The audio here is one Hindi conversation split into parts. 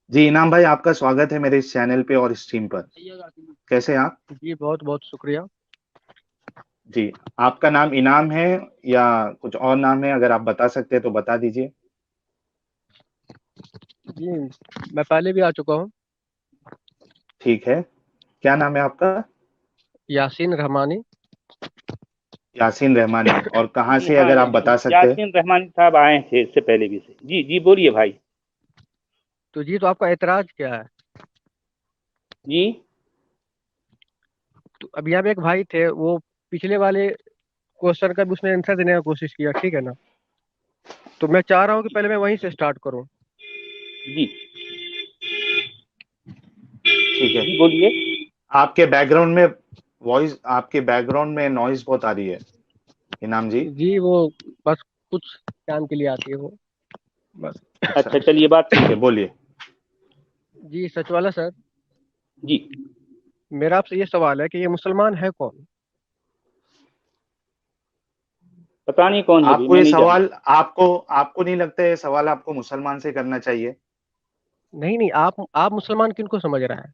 जी इनाम भाई, आपका स्वागत है मेरे इस चैनल पे और स्ट्रीम पर। कैसे हैं आप? जी बहुत बहुत शुक्रिया। जी, आपका नाम इनाम है या कुछ और नाम है? अगर आप बता सकते हैं तो बता दीजिए। जी मैं पहले भी आ चुका हूँ। ठीक है, क्या नाम है आपका? यासीन रहमानी। यासीन रहमानी। और कहाँ जी से, हाँ, अगर आप बता सकते हैं? यासीन रहमानी साहब आए थे इससे पहले भी से। जी जी बोलिए भाई। तो जी, तो आपका ऐतराज क्या है? जी तो अभी यहाँ पे एक भाई थे, वो पिछले वाले क्वेश्चन का भी उसने आंसर देने का कोशिश किया, ठीक है ना? तो मैं चाह रहा हूँ कि पहले मैं वहीं से स्टार्ट करूँ। जी ठीक है। जी बोलिए। आपके बैकग्राउंड में आपके बैकग्राउंड में नॉइज बहुत आ रही है इनाम जी। जी वो बस कुछ काम के लिए आती है वो, बस। अच्छा, अच्छा चलिए बात ठीक है, कीजिए। बोलिए। जी सच वाला सर, जी मेरा आपसे ये सवाल है कि ये मुसलमान है कौन? पता नहीं कौन है भाई, आपको मैं ये नहीं जानता। सवाल, आपको आपको नहीं लगता ये सवाल आपको मुसलमान से करना चाहिए? नहीं नहीं, आप मुसलमान किनको समझ रहा है?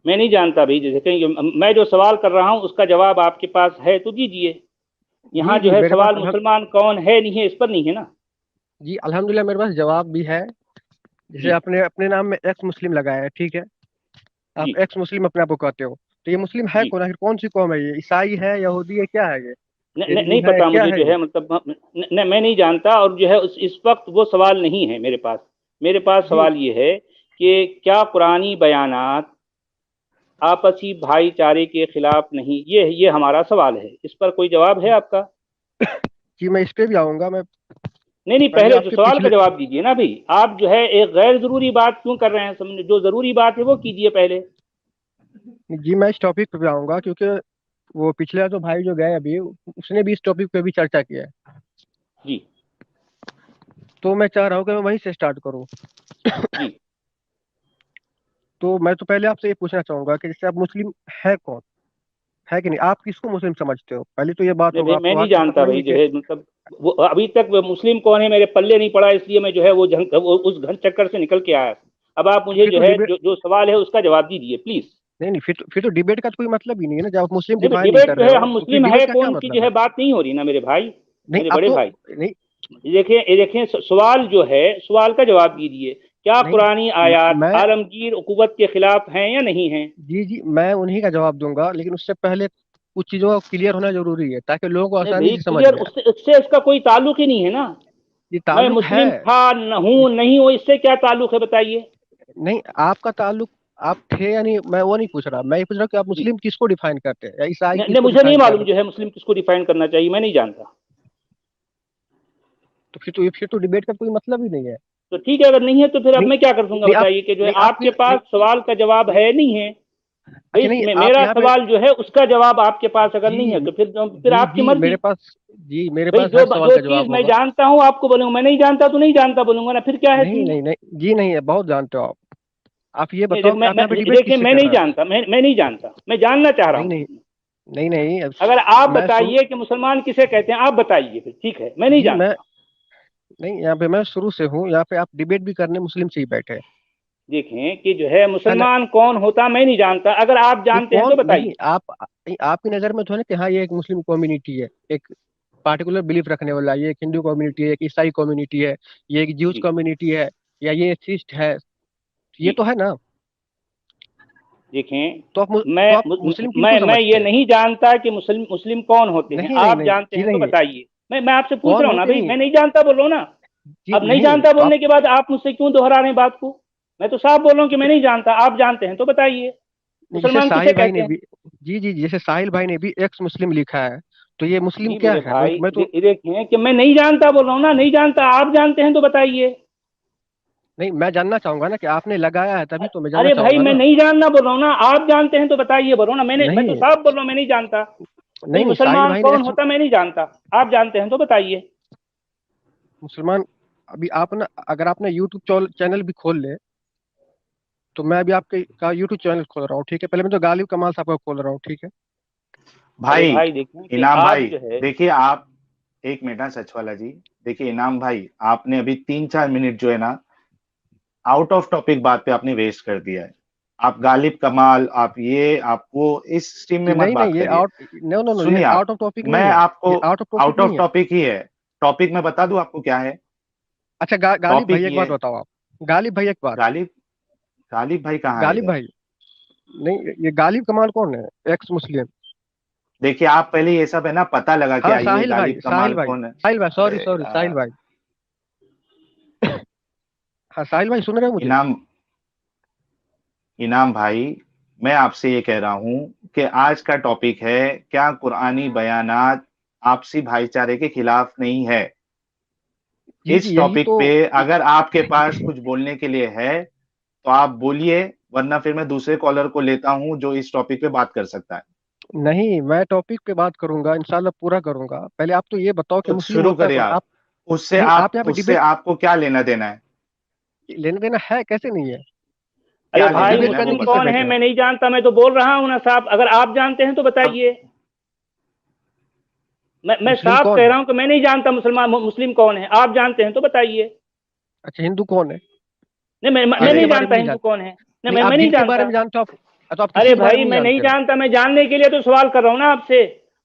मैं नहीं जानता भाई, जैसे कहीं मैं जो सवाल कर रहा हूँ उसका जवाब आपके पास है तो दीजिए। जी यहाँ जो जी है मेरे पास सवाल मुसलमान कौन है नहीं है इस पर नहीं है ना। जी अल्हम्दुलिल्लाह मेरे पास जवाब भी है। जैसे जी आपने अपने नाम में एक्स मुस्लिम लगाया है, ठीक है? जी आप एक्स मुस्लिम अपने आप को कहते हो, तो ये मुस्लिम है जी कौन? आखिर कौन सी कौम है ये? ईसाई है, यहूदी है, क्या है ये? हिंदू नहीं है, पता क्या मुझे है जो ये? है, मतलब मैं नहीं जानता, और जो है इस वक्त वो सवाल नहीं है मेरे पास। मेरे पास जी सवाल ये है कि क्या पुरानी बयानात आपसी भाईचारे के खिलाफ नहीं, ये हमारा सवाल है। इस पर कोई जवाब है आपका? जी मैं इस पे भी आऊंगा। मैं नहीं नहीं, पहले पहले जो आपके सवाल का पिछले जवाब दीजिए ना भाई। आप जो है एक गैर जरूरी बात क्यों कर रहे हैं? समझे, जो जरूरी बात है वो कीजिए पहले। जी मैं इस टॉपिक पे भी आऊंगा, क्योंकि वो पिछले जो भाई जो गए अभी, उसने भी इस टॉपिक पे भी चर्चा किया है। जी तो मैं चाह रहा हूँ कि मैं वहीं से स्टार्ट करूँ। जी तो मैं तो पहले आपसे ये पूछना चाहूंगा कि जैसे आप मुस्लिम है कौन, है कि नहीं? आप किसको मुस्लिम समझते हो? पहले तो ये बात नहीं होगा, भाई, मैं आपको नहीं बात तो जानता पता ही भाई, है जो कि है मतलब वो अभी तक वो मुस्लिम कौन है मेरे पल्ले नहीं पड़ा, इसलिए मैं जो है वो उस घन चक्कर से निकल के आया। अब आप तो मुझे फिर जो तो है डिबेट जो सवाल है उसका जवाब दीजिए प्लीज। नहीं नहीं, फिर तो डिबेट का तो कोई मतलब ही नहीं है ना, जब आप मुस्लिम नहीं भाई, डिफाइन नहीं डिबेट कर जो रहे है हो हम तो फिर मुस्लिम डिबेट है का क्या कौन की जो मतलब है है? बात नहीं हो रही ना मेरे भाई, नहीं मेरे अब बड़े तो भाई। नहीं देखिए ये देखिए, सवाल जो है, सवाल का जवाब दीजिए। क्या नहीं पुरानी आयात मैं आलमगीर उकुवत के खिलाफ हैं या नहीं हैं? जी जी मैं उन्हीं का जवाब दूंगा, लेकिन उससे पहले कुछ चीजों का क्लियर होना जरूरी है ताकि लोगों को नहीं आसानी भाई, से समझ क्लियर में आए। उससे उससे इसका कोई ताल्लुक ही नहीं है ना। ये मैं ताल्लुक है। मुस्लिम था न हूं नहीं हूं, इससे क्या ताल्लुक है बताइए। नहीं आपका ताल्लुक, आप थे या नहीं, मैं वो नहीं पूछ रहा। मैं ये पूछ रहा हूँ कि आप जी मुस्लिम किसको डिफाइन करते हैं, या ईसाई नहीं, किसको मुझे नहीं डिफाइन कर रहे मालूम हैं? जो है मुस्लिम किसको डिफाइन करना चाहिए, मैं नहीं जानता। तो फिर तो डिबेट का कोई मतलब ही नहीं है। तो ठीक है, अगर नहीं है तो फिर अब नहीं मैं क्या कर दूंगा नहीं आप बताइए, कि जो है नहीं आप आपके फिर पास नहीं सवाल का जवाब नहीं है नहीं है। अच्छा भाई नहीं, आप मेरा यहाँ पे सवाल जो है उसका जवाब आपके पास अगर नहीं जी है तो फिर जी आपकी जी मर्जी। मेरे भाई पास जो हर सवाल जो का चीज जवाब मैं होगा। जानता हूँ आपको बोलूंगा, मैं नहीं जानता तो नहीं जानता बोलूंगा ना, फिर क्या है नहीं सीन। नहीं नहीं जी नहीं है, बहुत जानते हो आप। आप ये नहीं बताओ कि आप यहाँ पे डिबेट देखिए, किससे मैं कर नहीं रहे हो? जानता, मैं नहीं जानता, मैं जानना चाह रहा नहीं हूँ। नहीं नहीं नहीं अगर आप मैं शुरू बताइए कि मुसलमान किसे कहते हैं, आप बताइए, फिर ठीक है, मैं नहीं जी मैं जानता। नहीं, यहाँ पे मैं शुरू से हूँ, यहाँ पे आप डिबेट भी करने मुस्लिम से ही बैठे हैं। देखें कि जो है पहले मुसलमान कौन होता मैं नहीं जानता, अगर आप नहीं, जानते हैं तो कौन नहीं, बताइए। आप नहीं, आपकी नज़र में तो है ना कि हाँ ये एक मुस्लिम कम्युनिटी है, एक पार्टिकुलर बिलीफ रखने वाला, ये एक हिंदू कम्युनिटी है, एक ईसाई कम्युनिटी है, ये एक ज्यूज जी कम्युनिटी है, या ये एथिस्ट है। ये जी तो है ना? देखें, तो आप मैं मुस्लिम किनको मैं ये समझते हैं? नहीं जानता कि मुस्लिम मुस्लिम कौन होते हैं, नहीं नहीं आप नहीं जानते जी हैं तो नहीं, बताइए। मैं आपसे पूछ कौन रहा हूँ ना होते भाई, नहीं मैं नहीं जानता बोल रहा हूँ ना। जी अब नहीं नहीं, जानता तो आप बोलने के बाद आप मुझसे क्यों दोहरा रहे हैं बात को? मैं तो साफ बोल रहा हूँ कि तो मैं फिर नहीं जानता, आप जानते हैं तो बताइए। नहीं, जैसे मुसलमान किसे साहिल भाई कहते ने हैं? भी जी जी जैसे साहिल भाई ने भी एक्स मुस्लिम लिखा है, तो ये मुस्लिम जी क्या मेरे है? मैं भाई, मैं तो देखें कि मैं नहीं जानता बोल रहा हूँ ना, नहीं जानता, आप जानते हैं तो बताइए। नहीं, मैं जानना चाहूंगा ना कि आपने लगाया है, तभी तो मैं जानना अरे भाई, चाहूंगा मैं ना। नहीं जानना बोल रहा हूँ ना, आप जानते हैं तो बताइए बोल रहा हूँ ना। मैं तो नहीं साफ बोल रहा हूँ, मैं नहीं जानता। भाई नहीं नहीं, साहिल मुसलमान भाई ने कौन एक्स होता मैं नहीं जानता, आप जानते हैं तो बताइए। मुसलमान, अभी आप ना, अगर आपने यूट्यूब चैनल भी खोल ले, तो मैं अभी आपके का यूट्यूब चैनल खोल रहा हूँ, ठीक है? पहले मैं तो गालिब कमाल साहब का खोल रहा हूँ, ठीक है? अरे भाई भाई देखें कि इनाम आप भाई, जो है। देखिए आप, एक मिनट ना सच वाला जी। देखिए इनाम भाई, आपने अभी 3-4 मिनट जो है ना आउट ऑफ टॉपिक बात पे आपने वेस्ट कर दिया है। आप गालिब कमाल, आप ये, आपको इस स्ट्रीम में जी मत नहीं बात नहीं, ये करिए। आउट, नो नो नो, ये सुनिए आप, आउट ऑफ टॉपिक मैं नहीं है। आपको ये आउट ऑफ टॉपिक आउट नहीं ऑफ है। टॉपिक ही है। टॉपिक मैं बता दूं आपको क्या है। अच्छा, गालिब टॉपिक भाई एक ये, बात बताओ आप। गालिब भाई एक बात। गालिब, गालिब भाई कहाँ है गालिब इधर? भाई, नहीं, ये गालिब कमाल कौन है? एक्स मुस्लिम। देखिए आप पहले ये सब है ना पता लगा के हाँ, आइए, साहिल भाई, गालिब साहिल कमाल भाई, कौन है। साहिल भाई, सॉरी अरे सॉरी, साहिल भाई। हाँ, साहिल भाई, सुन रहे हो मुझे? इनाम, इनाम भाई, मैं आपसे ये कह रहा हूं कि आज का टॉपिक है क्या कुरानी बयानात आपसी भाईचारे के खिलाफ नहीं है। जी इस जी, यही टॉपिक तो। पे अगर आपके पास कुछ बोलने के लिए है तो आप बोलिए, वरना फिर मैं दूसरे कॉलर को लेता हूं जो इस टॉपिक पे बात कर सकता है। नहीं, मैं टॉपिक पे बात करूंगा, इंशाल्लाह पूरा करूंगा। पहले आप तो ये बताओ कि तो मुस्लिम शुरू होता है करिए कौन? आप। आप, उससे नहीं, आप, आप यहाँ पे उससे डिबेट, आपको क्या लेना देना है? लेना देना है कैसे नहीं है? अरे क्या लेना भाई डिबेट देना है करने वो मुस्लिम किससे कौन बताइए। है बैठे हो? मैं नहीं जानता, मैं तो बोल रहा हूँ ना साहब, अगर आप जानते हैं तो अब बताइए। मैं मुस्लिम साफ कौन कह है? रहा हूँ कि मैं नहीं जानता मुसलमान मुस्लिम कौन है, आप जानते हैं तो बताइए। अच्छा, हिंदू कौन है? नहीं मैं किसी अरे नहीं के बारे में जानता नहीं हिंदू जानते? कौन है। नहीं नहीं, मैं आप नहीं जिनके बारे जानता। में जानते हो आप, तो आप किसी अरे के बारे भाई में नहीं मैं नहीं जानते हो। जानता, मैं जानने के लिए तो सवाल कर रहा हूँ ना आपसे।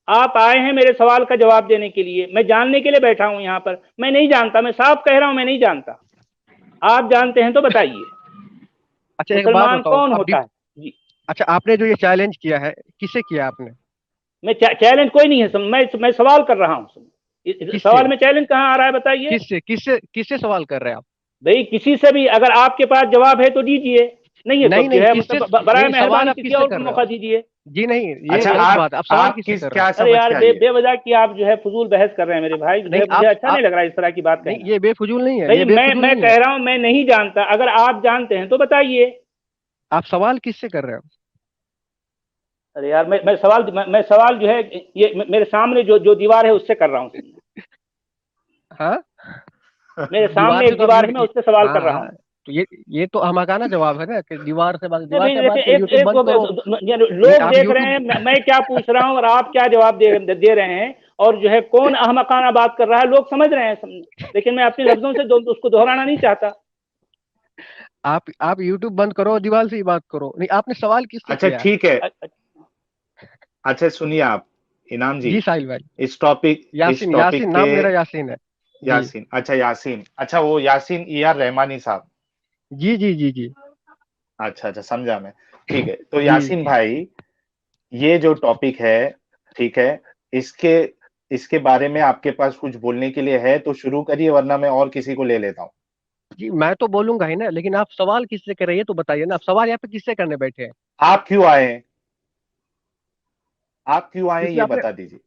आप आए हैं मेरे सवाल का जवाब देने के लिए, मैं जानने के लिए बैठा हूँ यहाँ पर। मैं नहीं जानता, मैं साफ कह रहा हूँ मैं नहीं जानता। आप जानते हैं तो बताइए, अच्छा, एक बात मुसलमान बताओ कौन आप होता है जी। अच्छा, आपने जो ये चैलेंज किया है, किसे किया आपने? मैं चैलेंज कोई नहीं है, मैं सवाल कर रहा हूँ। किससे? सवाल में चैलेंज कहाँ आ रहा है बताइए। किससे किससे किससे सवाल कर रहे हैं आप? भाई किसी से भी अगर आपके पास जवाब है तो दीजिए, नहीं है तो नहीं जो नहीं, है किससे? मतलब बराए नहीं, सवाल मेहरबानी आप किसी किससे और कर को रहे मौका हो? दीजिए। जी नहीं, ये अच्छा, गलत बात है। आप सवाल आप किससे किस, कर रहे क्या हो? अरे समझ यार के आई है? बेवजह की आप जो है फजूल बहस कर रहे हैं मेरे भाई, जो नहीं, है मुझे अच्छा नहीं लग रहा है इस तरह की बात नहीं, कहना। ये बेफजूल नहीं है, भाई ये मैं बेफजूल नहीं है। कह रहा हूँ मैं नहीं जानता, अगर आप जानते हैं तो बताइए। आप सवाल किससे कर रहे हो? अरे यार मैं सवाल जो है ये मेरे सामने जो दीवार है उससे कर रहा हूँ। हाँ, मेरे दीवार सामने से एक तो आप दीवार है, मैं उससे सवाल कर हाँ रहा हाँ, हूँ। तो ये तो हमाकाना जवाब है ना कि दीवार से बात, नहीं दीवार भाई से बात देखिए करो, एक यूट्यूब एक बंद करो। नहीं, लोग आप देख रहे हैं, यूट्यूब मैं क्या पूछ रहा हूँ और आप क्या जवाब दे रहे हैं, और जो है कौन अहमकाना बात कर रहा है, लोग समझ रहे हैं लेकिन मैं अपने लफ्जों से उसको दोहराना नहीं चाहता। आप यूट्यूब बंद करो, दीवार से ही बात करो। नहीं, आपने सवाल किससे अच्छा किया है? ठीक है। अ- अ- अच्छा सुनिए आप, इनाम जी, जी साहिल भाई। इस यासीन, टॉपिक यासीन, पे, नाम मेरा यासीन है। जी यासीन, अच्छा यासीन, अच्छा वो यासीन ए आर रहमानी साहब। जी जी जी जी अच्छा अच्छा, समझा मैं। ठीक है, तो जी। यासीन भाई, ये जो टॉपिक है, ठीक है, इसके इसके बारे में आपके पास कुछ बोलने के लिए है तो शुरू करिए, वरना मैं और किसी को ले लेता हूँ। जी, मैं तो बोलूंगा ही ना, लेकिन आप सवाल किससे कर रहे हैं ये तो बताइए ना। आप सवाल यहाँ पे किससे करने बैठे हैं? आप क्यों आए हैं? आप क्यों आए हैं क्योंकि ये आपने बता दीजिए।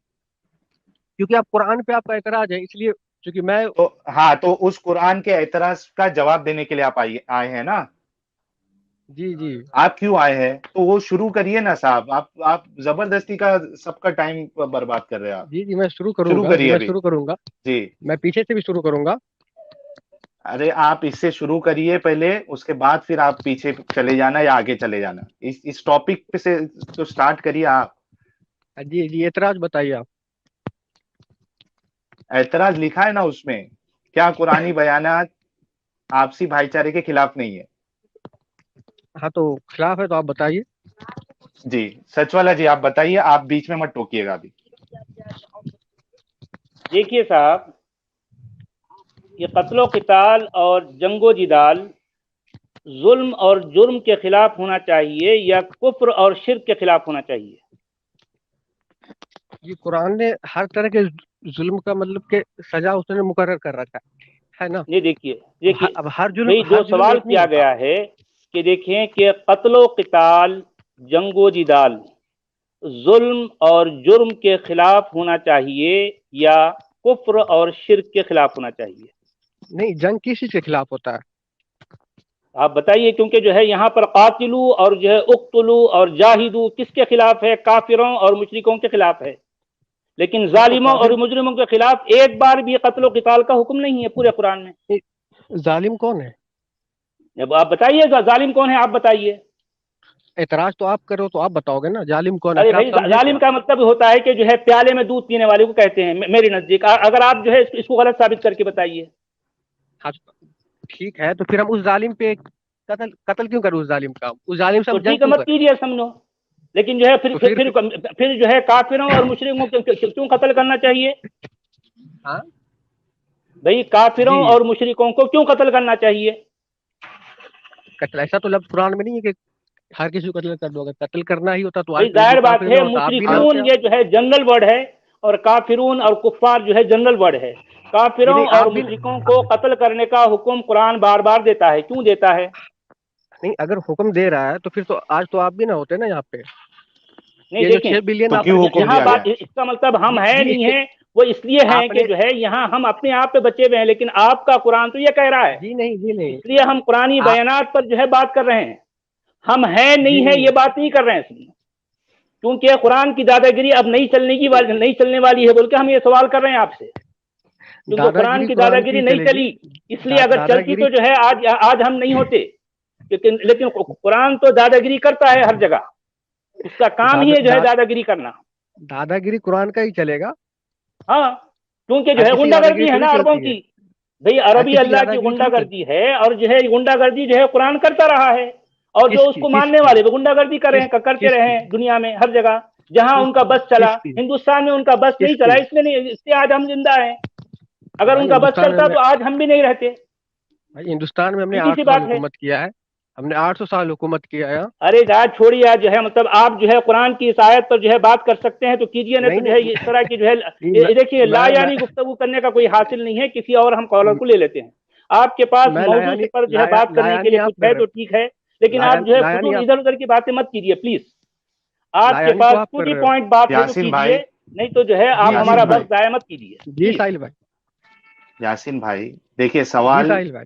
क्योंकि आप कुरान पे आपका एतराज है, इसलिए। क्योंकि मैं, तो हाँ, तो उस कुरान के एतराज का जवाब देने के लिए आप आए आए हैं ना। जी जी आप क्यों आए हैं तो वो शुरू करिए ना साहब। आप जबरदस्ती का सबका टाइम बर्बाद कर रहे हैं आप। जी जी, मैं शुरू शुरू करूंगा जी, करिए मैं अभी। शुरू करूंगा। जी। मैं पीछे से भी शुरू करूंगा। अरे आप इससे शुरू करिए पहले, उसके बाद फिर आप पीछे चले जाना या आगे चले जाना। इस टॉपिक पे से तो स्टार्ट करिए आप। जी जी, एतराज बताइए आप। ऐतराज लिखा है ना उसमें, क्या कुरानी बयानात आपसी भाईचारे के खिलाफ नहीं है। हाँ, तो खिलाफ है तो आप बताइए। जी, सच वाला जी, आप बताइए, आप बीच में मत टोकिएगा अभी। देखिए साहब, ये कत्लो क़िताल और जंगो जिदाल जुल्म और जुर्म के खिलाफ होना चाहिए या कुफ्र और शिर्क के खिलाफ होना चाहिए? ये कुरान ने हर तरह के जुल्म का मतलब के सजा उसने मुकर्रर कर रखा है ना। ये देखिए देखिए अब भाई जो हर जुल्म सवाल एक नहीं किया होता। गया है कि देखें कि कत्लो क़िताल जंगो जिदाल जुल्म और जुर्म के खिलाफ होना चाहिए या कुफ्र और शिर्क के खिलाफ होना चाहिए? नहीं, जंग किस चीज के खिलाफ होता है? आप बताइए, क्योंकि जो है यहाँ पर कातिलू और जो है उक्तुलू और जाहिदू किसके खिलाफ है? काफिरों और मुशरिकों के खिलाफ है, लेकिन हाँ, तो जालिमों और काफिर, मुजरिमों के खिलाफ एक बार भी कत्ल क़िताल का हुक्म नहीं है पूरे कुरान में। जालिम कौन है? अब आप बताइए जालिम कौन है, आप बताइए। एतराज तो आप करो तो आप बताओगे ना, जालिम कौन है, अरे फिर आप भाई समझे जालिम क्या? का मतलब होता है कि जो है प्याले में दूध पीने वाले को कहते हैं मेरे नजदीक। अगर आप जो है इसको गलत साबित करके बताइए। हाँ, ठीक है, तो फिर हम उस जालिम पे कत्ल कत्ल क्यों करें? उस जालिम का, उस जालिम से तो हम जंग ठीक है, क्यों मत करें? कीजिए, समझो। लेकिन जो है फिर तो फिर फिर, फिर जो है काफिरों और मुशरिकों को क्यों कत्ल करना चाहिए? हाँ भाई काफिरों जी, और मुशरिकों को क्यों कत्ल करना चाहिए? कत्ल ऐसा तो लफ्ज कुरान में नहीं है कि हर किसी को कत्ल कर दो। अगर कत्ल करना ही होता तो आज भाई कल हिंदू जाहिर बात काफिर है, ना होता, आप भी ना हाँ, होते मुशरिकून आप। ये जो है जनरल वर्ड है, और काफिरून और कुफ्फार जो है जनरल वर्ड है। जी काफिरों नहीं, आप और भी मुशरिकों को कत्ल करने का हुक्म कुरान बार बार देता है, क्यों देता है? नहीं, अगर हुक्म दे रहा है तो फिर तो आज तो आप भी ना होते ना यहाँ पे। नहीं ये जो देखें, 6 बिलियन तो क्यों आपने जो हुक्म यहाँ दिया गया बात, है? इसका मतलब हम जी है जी नहीं है, वो इसलिए हैं कि आपने जो है यहाँ हम अपने आप पे बचे हुए हैं, लेकिन आपका कुरान तो ये कह रहा है। जी नहीं, जी नहीं, इसलिए हम कुरानी आप बयानात पर जो है बात कर रहे हैं, हम है जी नहीं है नहीं, ये बात नहीं कर रहे हैं इसलिए। क्योंकि कुरान की दादागिरी अब नहीं चलने वाली है बोल के हम ये सवाल कर रहे हैं आपसे, क्योंकि कुरान दादागिरी की कुरान दादागिरी की नहीं चलेगी। चली। इसलिए अगर चलती दादागिरी तो जो है आज आज हम नहीं होते। लेकिन कुरान तो दादागिरी करता है हर जगह, उसका काम ही दादा है जो है दा, दादागिरी करना। दादागिरी कुरान का ही चलेगा। हाँ, क्योंकि जो हर है किसी की गुंडागर्दी दादागिरी है थोड़ी ना अरबों चलती है। की। भाई हर अरबी किसी की अल्लाह की दादागिरी थोड़ी चलती गुंडागर्दी है, और जो है गुंडागर्दी जो है कुरान करता रहा है, और जो किसकी उसको मानने किसकी वाले वो गुंडागर्दी कर रहे किस हैं, करते रहे किसकी हैं दुनिया में हर जगह जहां उनका किसकी बस चला। किसकी हिंदुस्तान में उनका बस नहीं चला, किसकी इसलिए नहीं, इसलिए आज हम जिंदा हैं। अगर भाई उनका बस हिंदुस्तान में चलता हमने तो आज हम भी नहीं रहते। भाई हिंदुस्तान में हमने सीधी सी 800 साल बात है। हुकूमत किया है। हमने 800 साल हुकूमत किया है यहाँ। अरे आज छोड़िए, आज जो है मतलब आप जो है कुरान की इस आयत पर जो है बात कर सकते हैं तो कीजिए, नहीं नहीं तो जो है नहीं इस तरह की जो है नहीं, ये देखिए, मैं लायानी गुफ्तगू करने का कोई हासिल नहीं है। किसी और हम कॉलर को ले लेते हैं। आपके पास मैं मौजू लायानी पर जो है बात करने के लायानी लिए आप कुछ कर है रहे तो हो। ठीक है, लेकिन आप जो है लायानी फजूल आप इधर उधर की बातें मत कीजिए प्लीज। आपके लायानी तो पास आप टू कर दी रहे हो। पॉइंट बात है तो यासीन भाई, कीजिए, नहीं तो जो है आप जी जी हमारा यासीन जी वक्त भाई, जाया मत कीजिए जी प्लीज। साहिल भाई। यासीन भाई, देखिए जी सवाल। साहिल भाई।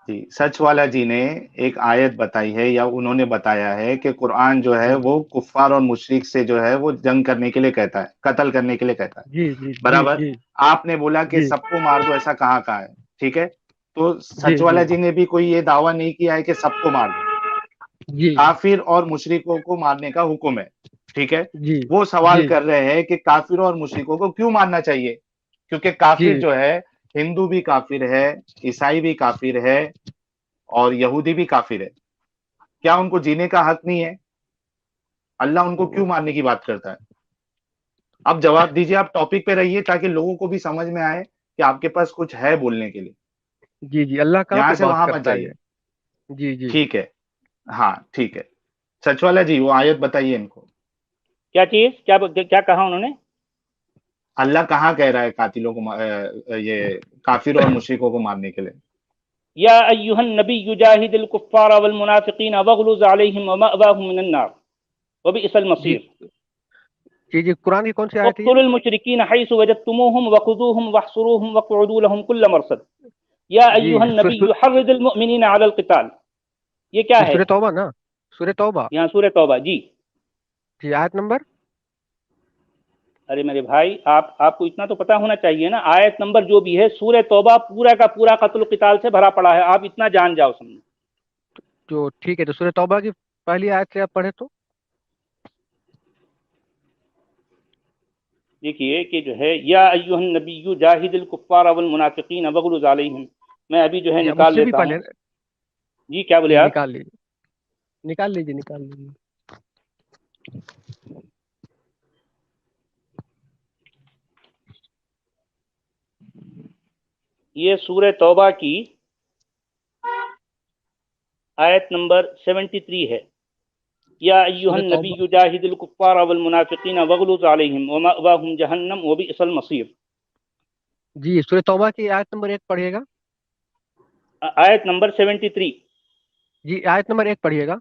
जी, सच वाला जी ने एक आयत बताई है, या उन्होंने बताया है कि कुरान जो है जी वो कुफ्फार और मुशरिक से जो है वो जंग करने के लिए कहता है, कत्ल करने के लिए कहता है। जी जी जी बराबर। जी आपने बोला कि जी सबको मार दो, ऐसा कहाँ कहा है? ठीक है, तो जी सच वाला जी जी ने भी कोई ये दावा नहीं किया है कि सबको मार दो। जी काफिर और मुशरिकों को मारने का हुक्म है। ठीक है। जी वो सवाल जी कर रहे हैं कि काफिरों और मुशरिकों को क्यों मारना चाहिए? क्योंकि काफिर जी जो है, हिंदू भी काफिर है, ईसाई भी काफिर है, और यहूदी भी काफिर है। क्या उनको जीने का हक नहीं है? अल्लाह उनको क्यों मारने की बात करता है? आप जवाब दीजिए, आप टॉपिक पे रहिए ताकि लोगों को भी समझ में आए कि आपके पास कुछ है बोलने के लिए। जी जी अल्लाह कहाँ यहां पे से बात वहां मत करता है जाइए। ये? जी जी ठीक है। हाँ, ठीक है। सचवाला जी, वो आयत बताइए इनको। क्या चीज, क्या क्या कहा उन्होंने? अल्लाह कहाँ कह रहा है कातिलों को ये काफिरों और मुशरिकों को मारने के लिए? या अय्युहन नबी युजाहिदिल कुफ्फार वल मुनाफिकीन वगलुज अलैहिम व मअवाहुम मिनन नार व बिअसल जी मसीर जी जी कुरान की कौन सी आयत है ये? वक़्तुलुल मुशरिकीन हैसु वजदतुमूहुम वखुदूहुम वहसुरूहुम वक़उदू लहुम कुल्ल मरसद या जी अय्युहन नबी युहर्रिदुल मुमिनीन अलल क़िताल। ये क्या ये है? सूरह तौबा ना? सूरह तौबा। यहाँ सूरह तौबा जी। जी आयत नंबर। अरे मेरे भाई, आपको इतना तो पता होना चाहिए ना, आयत नंबर जो भी है, सूरह तौबा पूरा का पूरा कत्ल क़िताल से भरा पड़ा है, आप इतना जान जाओ समझो। जो ठीक है, तो सूरह तौबा की पहली आयत से आप पढ़े तो। देखिए कि जो है या अय्युहन नबिय्यु जाहिदिल कुफ्फार वल मुनाफिकीन वगलुज अलैहिम, मैं अभी जो है जी आप निकाल मुझसे भी लेता हूँ। पढ़ लें। जी क्या बोले जी आप? निकाल लीजिए, निकाल लीजिए, निकाल लीजिए। ये सूरह तौबा की आयत नंबर 73 है। या सूरह अय्युहन तौबा। नबिय्यु जाहिदिल कुफ्फार वल मुनाफिकीन वगलुज अलैहिम व मअवाहुम जहन्नम व बिअसल मसीर। जी सूरह तौबा की आयत नंबर 1 पढ़िएगा। आयत नंबर 73। जी आयत नंबर 1 पढ़िएगा।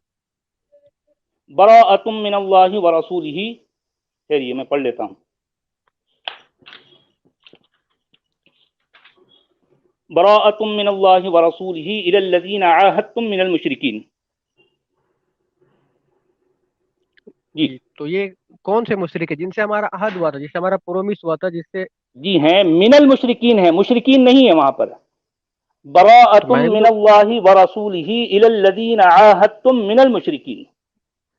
बराअतुम मिनल्लाहि व रसूलिही। चलिए मैं पढ़ लेता हूँ। बराअतुम मिनल्लाहि व रसूलिही इलल लज़ीना आहदतुम मिनल मुशरिकीन। जी जी तो ये कौन से मुशरिक है जिनसे हमारा अहद हुआ था, जिससे हमारा प्रोमिस हुआ था, जिससे जी हैं, मिनल मुशरिकीन है, मुशरिकीन नहीं है वहां पर। बराअतुम मैंने भी तो। मिनल्लाहि व रसूलिही इलल लज़ीना आहदतुम मिनल मुशरिकीन।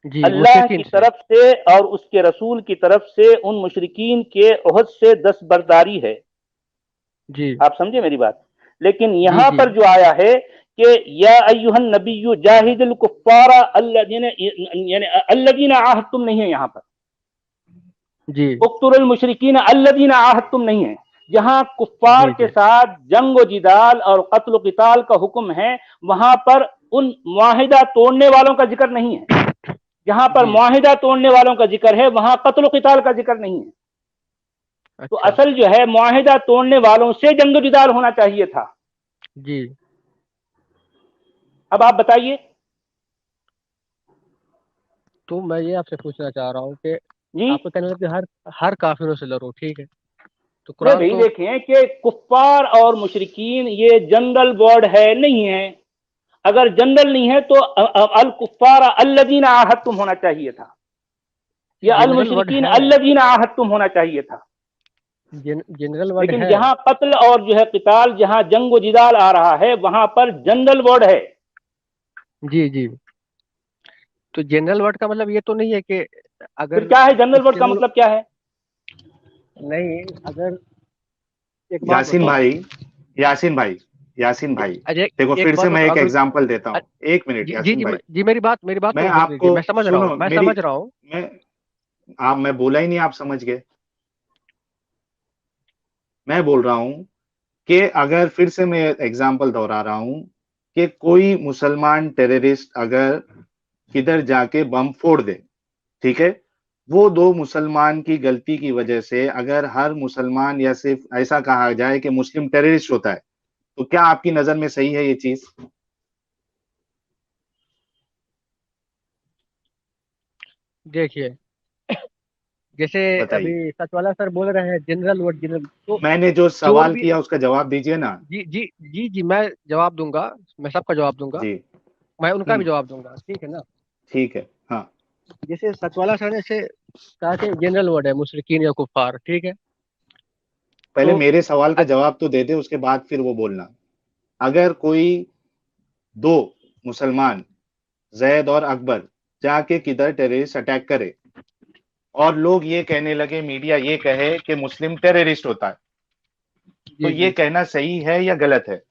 जी अल्लाह की मुशरिकीन से। तरफ से और उसके रसूल की तरफ से उन मुशरिकीन के ओहद से दस्तबरदारी है। जी आप समझे मेरी बात? लेकिन जी यहाँ जी पर जो आया है कि या अय्युहन नबिय्यु जाहिदुल कुफ्फारा अल्लज़ीना आहदतुम नहीं है, यहाँ पर जी उक़्तुलुल मुशरिकीन अल्लज़ीना आहदतुम नहीं है। जहाँ कुफ्फार जी के जी साथ जंग व जिदाल और कत्ल क़िताल का हुक्म है, वहां पर उन मुआहिदा तोड़ने वालों का जिक्र नहीं है। जहां पर जी मुआहिदा तोड़ने वालों का जिक्र है, वहां कत्ल क़िताल का जिक्र नहीं है। तो अच्छा असल जो है मुआहिदा तोड़ने वालों से जंग जिदाल होना चाहिए था। जी। अब आप बताइए। तो मैं ये आपसे पूछना चाह रहा हूँ कि जी आपका कहना है कि हर काफिरों से लड़ो, ठीक है, तो नहीं कुरान भाई, तो देखें कि कुफ्फार और मुशरिकीन ये जनरल वर्ड है, नहीं है। अगर जनरल नहीं है तो अल कुफ्फार अल्लज़ीना आहदतुम होना चाहिए था, या अल जनरल वर्ड मुशरिकीन है, अल्लज़ीना आहदतुम होना चाहिए था। जनरल वर्ड लेकिन है। जहां कत्ल और जो है किताल, जहां जंग व जिदाल आ रहा है, वहां पर जनरल वर्ड है। जी जी। तो जनरल वर्ड का मतलब ये तो नहीं है कि फिर अगर क्या है जनरल इस वर्ड का जनरल, मतलब, क्या है? नहीं, अगर एक बात यासीन बताओ, भाई, यासीन भाई, यासीन भाई, अजय देखो एक फिर से बात मैं बताओ, एक अगर एग्जांपल देता अ- हूँ, एक मिनट जी जी यासीन जी भाई। मेरी बात मैं तो सुन लीजिए, आपको, मैं समझ रहा सुनो हूँ, मैं मेरी, समझ रहा हूँ। मैं आप, मैं बोला ही नहीं, आप समझ गए। मैं बोल रहा हूँ कि अगर, फिर से मैं एग्जांपल दोहरा रहा हूँ, कि कोई मुसलमान टेररिस्ट अगर किधर जाके बम फोड़ दे, ठीक है, वो दो मुसलमान की गलती की वजह से अगर हर मुसलमान, या सिर्फ ऐसा कहा जाए कि मुस्लिम टेररिस्ट होता है, तो क्या आपकी नजर में सही है ये चीज? देखिए, जैसे बताइए। अभी सच वाला सर बोल रहे हैं जनरल वर्ड, जनरल तो मैंने जो चोर सवाल भी, किया उसका जवाब दीजिए ना। जी जी जी जी, मैं जवाब दूंगा, मैं सबका जवाब दूंगा, जी। मैं उनका भी हम्म। जवाब दूंगा, ठीक है ना। ठीक है। हाँ। जैसे सचवाला सर ने से कहा कि जनरल वर्ड है मुशरिकीन या कुफार, ठीक है, पहले तो मेरे सवाल का अ- जवाब तो दे दे, उसके बाद फिर वो बोलना। अगर कोई दो मुसलमान, जैद और अकबर, जाके किधर टेररिस्ट अटैक करे, और लोग ये कहने लगे, मीडिया ये कहे कि मुस्लिम टेररिस्ट होता है, तो जी ये जी, कहना सही है या गलत है?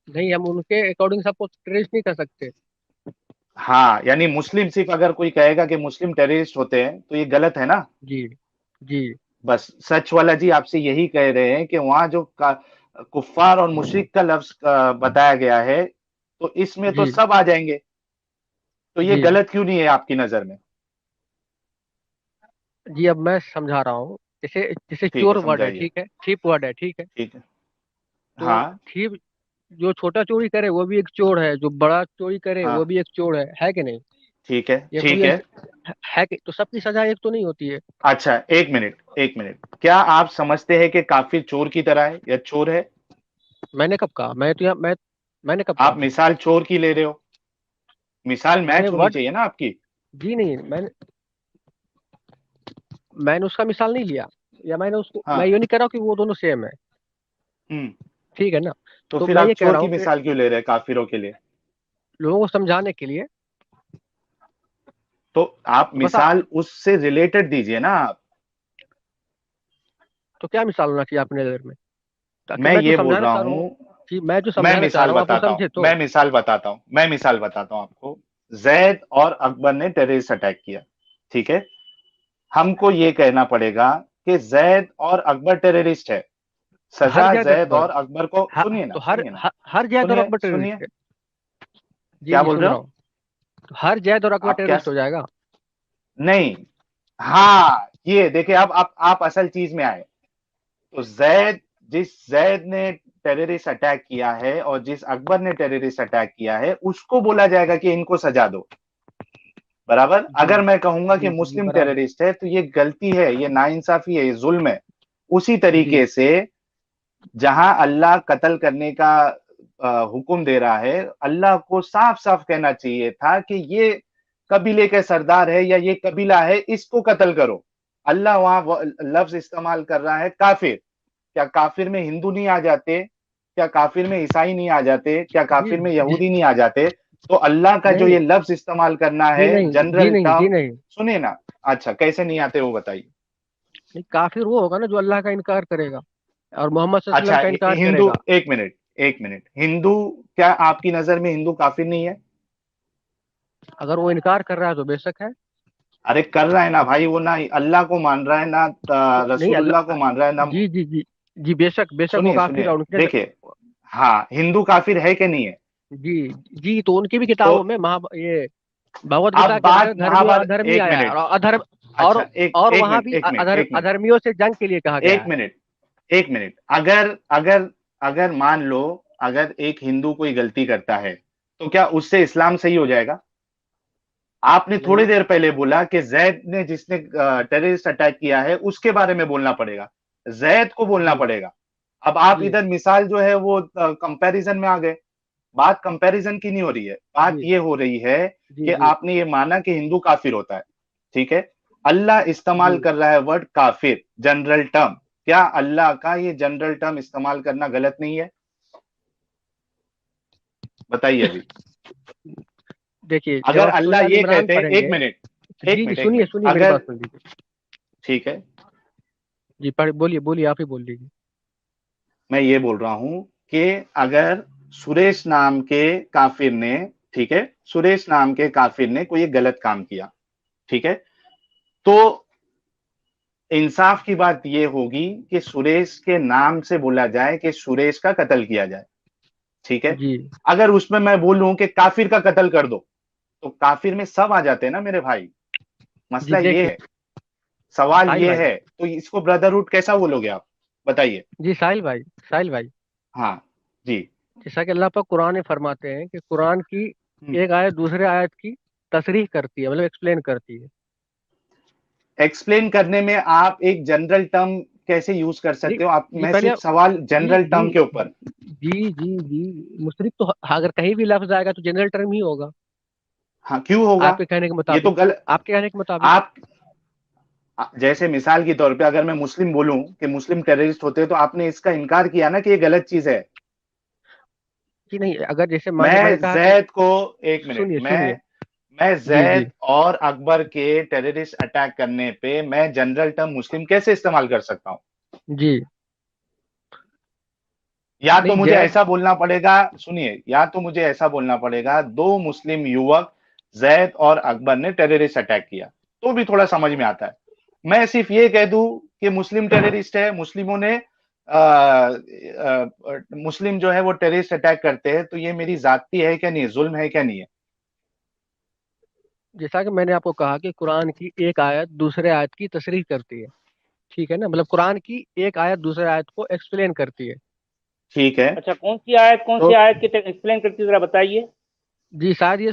नहीं, हम उनके अकॉर्डिंग सबको ट्रेस नहीं कर सकते। हाँ, यानी मुस्लिम सिर्फ अगर कोई कहेगा कि मुस्लिम टेररिस्ट होते हैं तो ये गलत है ना? जी जी बस सच वाला जी आपसे यही कह रहे हैं कि वहां जो कुफ्फार और मुशरिक का लफ्ज बताया गया है, तो इसमें तो जी सब आ जाएंगे, तो ये जी गलत क्यों नहीं है आपकी नजर में? जी, अब मैं समझा रहा हूँ। जैसे जैसे ठीक है, चोर वर्ड है, समझाइए। ठीक है, थीप वर्ड है, ठीक है, ठीक है। तो हाँ। थीप, जो छोटा चोरी करे वो भी एक चोर है, जो बड़ा चोरी करे वो हाँ। भी एक चोर है कि नहीं? ठीक है। या कोई ठीक है। ऐसे है कि, तो सबकी सजा एक तो नहीं होती है। अच्छा, एक मिनट, एक मिनट, क्या आप समझते हैं कि काफिर चोर की तरह है या चोर है? मैंने कब कहा? मैंने कब आप कहा? मिसाल चोर की ले रहे हो, मिसाल मैंने मैच होनी वर्ड, चाहिए ना आपकी। जी नहीं, मैंने उसका मिसाल नहीं लिया, या मैंने उसको, मैं हाँ। ये नहीं कह रहा हूँ कि वो दोनों सेम है, हम्म। ठीक है ना। तो तो फिर मैं आप ये कह चोर रहा की हूँ कि मिसाल क्यों ले रहे हैं काफिरों के लिए? लोगों को समझाने के लिए, तो आप तो बस, मिसाल उससे रिलेटेड दीजिए ना आप। तो क्या मिसाल होना चाहिए अपने नजर में, ताकि मैं मैं जो ये बोल समझाना रहा चाह रहा हूँ, हूं, कि मैं जो मैं समझाना चाह मिसाल रहा हूँ आप वो बताता हूं, समझे तो। मैं मिसाल बताता हूं, मैं मिसाल बताता हूं आपको। जैद और अकबर ने टेररिस्ट अटैक किया, ठीक है, हमको ये कहना पड़ेगा कि जैद और अकबर टेररिस्ट है, हर सजा जैद जैद अकबर, और अकबर को, सुनिए ना, तो सुनिए ना, हर जैद और सुनिए अकबर सुनिए। टेररिस्ट है। जी क्या जी, बोल सुन रहे रहा हो हूँ, तो हर जैद और अकबर आप? क्या? टेररिस्ट हो जाएगा। नहीं। हाँ, ये देखिए, अब आप असल चीज में आए। तो जिस जैद ने टेररिस्ट अटैक किया है और जिस अकबर ने टेररिस्ट अटैक किया है, उसको बोला जाएगा कि इनको सजा दो, बराबर। जी अगर मैं कहूंगा कि जी जी जी, मुस्लिम बराबर। टेररिस्ट है, तो ये गलती है, ये नाइंसाफी है, ये जुल्म है। उसी तरीके जी से जहां अल्लाह कत्ल करने का हुक्म दे रहा है, अल्लाह को साफ साफ कहना चाहिए था कि ये कबीले के सरदार है या ये कबीला है, इसको कत्ल करो। अल्लाह वहां लफ्ज इस्तेमाल कर रहा है काफिर। क्या काफिर में हिंदू नहीं आ जाते? क्या काफिर में ईसाई नहीं आ जाते? क्या जी काफिर में जी, यहूदी नहीं आ जाते? तो अल्लाह का जो नहीं ये लफ्ज इस्तेमाल करना जी है, नहीं जी जनरल नहीं जी टर्म, नहीं, सुनिए ना। अच्छा, कैसे नहीं आते वो बताइए। नहीं, काफिर वो होगा ना जो अल्लाह का इनकार करेगा। और मोहम्मद सल्लल्लाहु अच्छा, अलैहि वसल्लम का इनकार हिंदू, करेगा। एक मिनट, हिंदू, क्या आपकी नजर में हिंदू काफिर नहीं है? अगर वो इनकार कर रहा है तो बेशक है। अरे कर रहा है ना भाई, वो ना अल्लाह को मान रहा है, ना नहीं रसूलुल्लाह को अल्लाह, मान रहा है, ना। जी जी जी जी, बेशक बेशक वो सुनिए काफिर है सुनिए, उनके। देखिए, हाँ, हिंदू काफिर है कि नहीं है? जी जी, तो उनकी भी तो किताबों में ये भगवत अब गीता के बात अंदर धर्मी और महाभारत, अधर्मी एक आया है, मिनट, और अधर्म अच्छा, एक और एक वहां मिनट, भी एक मिनट, एक मिनट, अधर्मियों से जंग के लिए कहा गया एक है। मिनट, एक मिनट, अगर अगर अगर मान लो, अगर एक हिंदू कोई गलती करता है, तो क्या उससे इस्लाम सही हो जाएगा? आपने थोड़ी नहीं देर पहले बोला कि जैद ने, जिसने टेररिस्ट अटैक किया है, उसके बारे में बोलना पड़ेगा, जैद को बोलना जी पड़ेगा। अब आप जी इधर मिसाल जो है वो कंपैरिजन में आ गए। बात कंपैरिजन की नहीं हो रही है, बात जी ये हो रही है जी कि जी आपने ये माना कि हिंदू काफिर होता है, ठीक है। अल्लाह इस्तेमाल जी। कर रहा है वर्ड काफिर, जनरल टर्म। क्या अल्लाह का ये जनरल टर्म इस्तेमाल करना गलत नहीं है? बताइए अभी। देखिए जब अगर आप अल्लाह सूर्य आल ये इमरान कहते, एक पढ़ेंगे, मिनट, एक जी जी, मिनट, एक सुनिए मिनट, सुनिए मेरी अगर, बात सुन लीजिए। ठीक है, जी पढ़, बोलिए बोलिए, आप ही बोल लीजिए। मैं ये बोल रहा हूं कि अगर सुरेश नाम के काफिर ने, ठीक है, सुरेश नाम के काफिर ने कोई गलत काम किया, ठीक है, तो इंसाफ की बात यह होगी कि सुरेश के नाम से बोला जाए कि सुरेश का कत्ल किया जाए, ठीक है। जी अगर उसमें मैं बोलूं कि काफिर का कत्ल कर दो, तो काफिर में सब आ जाते हैं ना मेरे भाई। जी, मसला ये देखिए है, सवाल साहिल ये भाई, है, तो इसको ब्रदरहुड कैसा बोलोगे आप? बताइए। जी साहिल भाई, साहिल भाई, हाँ जी। जैसा कि अल्लाह पाक कुरान में फरमाते हैं कि कुरान की एक आयत दूसरे आयत की तशरीह करती है, मतलब एक्सप्लेन करती है। एक्सप्लेन करने में आप एक जनरल टर्म कैसे यूज कर नहीं सकते हो आप? जी, मैं पहले सिर्फ सवाल जी जनरल जी टर्म के ऊपर। जी जी जी, मुशरिक तो अगर कहीं भी लफ्ज आएगा तो जनरल टर्म ही होगा, हाँ, क्यों होगा? आपके कहने के ये तो मुताबिक। गलत। आपके कहने के मुताबिक। आप, जैसे मिसाल के तौर पे अगर मैं मुस्लिम बोलूं कि मुस्लिम टेररिस्ट होते हैं, तो आपने इसका इनकार किया ना कि ये गलत चीज है। जी नहीं, अगर जैसे मान लो मैं मैंने कहा कि, जैद को, एक मिनट, सुनिए सुनिए, मैं जी जी जैद और अकबर के टेररिस्ट अटैक करने पे मैं जनरल टर्म मुस्लिम कैसे इस्तेमाल कर सकता हूं? जी, या तो नहीं मुझे जैद, ऐसा बोलना पड़ेगा, सुनिए, या तो मुझे ऐसा बोलना पड़ेगा, दो मुस्लिम युवक जैद और अकबर ने टेररिस्ट अटैक किया, तो भी थोड़ा समझ में आता है। मैं सिर्फ ये कह दूं कि मुस्लिम टेररिस्ट है, मुस्लिमों ने मुस्लिम जो है वो टेररिस्ट अटैक करते हैं, तो ये मेरी जाती है क्या नहीं है, जुल्म है क्या नहीं है? जैसा कि मैंने आपको कहा कि कुरान की एक आयत दूसरे आयत की तशरीह करती है, ठीक है ना, मतलब कुरान की एक आयत दूसरे आयत को एक्सप्लेन करती है। ठीक है। अच्छा, कौन तो सी आयत की एक्सप्लेन करती है, जरा बताइए। जी शायद ये,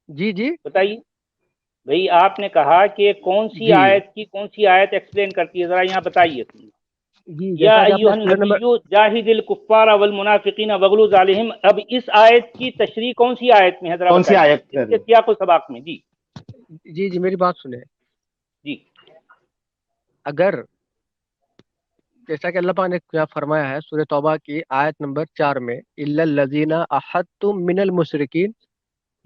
जी जी बताइए भाई, आपने कहा कि जी कौन सी आयत एक्सप्लेन करती है, जरा यहाँ बताइए। जी, या जैसा कि आपने अय्युहन सूरह नंबर, नबिय्यु जाहिदिल कुफ्फार वल मुनाफिकीन वगलुज अलैहिम। अब इस आयत की तशरीह कौन सी आयत में है, जरा कौन सी बताइए आयत कर इसके रहे? सियाक व सबाक में। जी जी जी मेरी बात सुने। जी। अगर जैसा कि अल्लाह पाक ने क्या फरमाया है सूरह तौबा की आयत नंबर 4 में, इल्लल लजीना अहदतुम मिनल मुशरिकीन,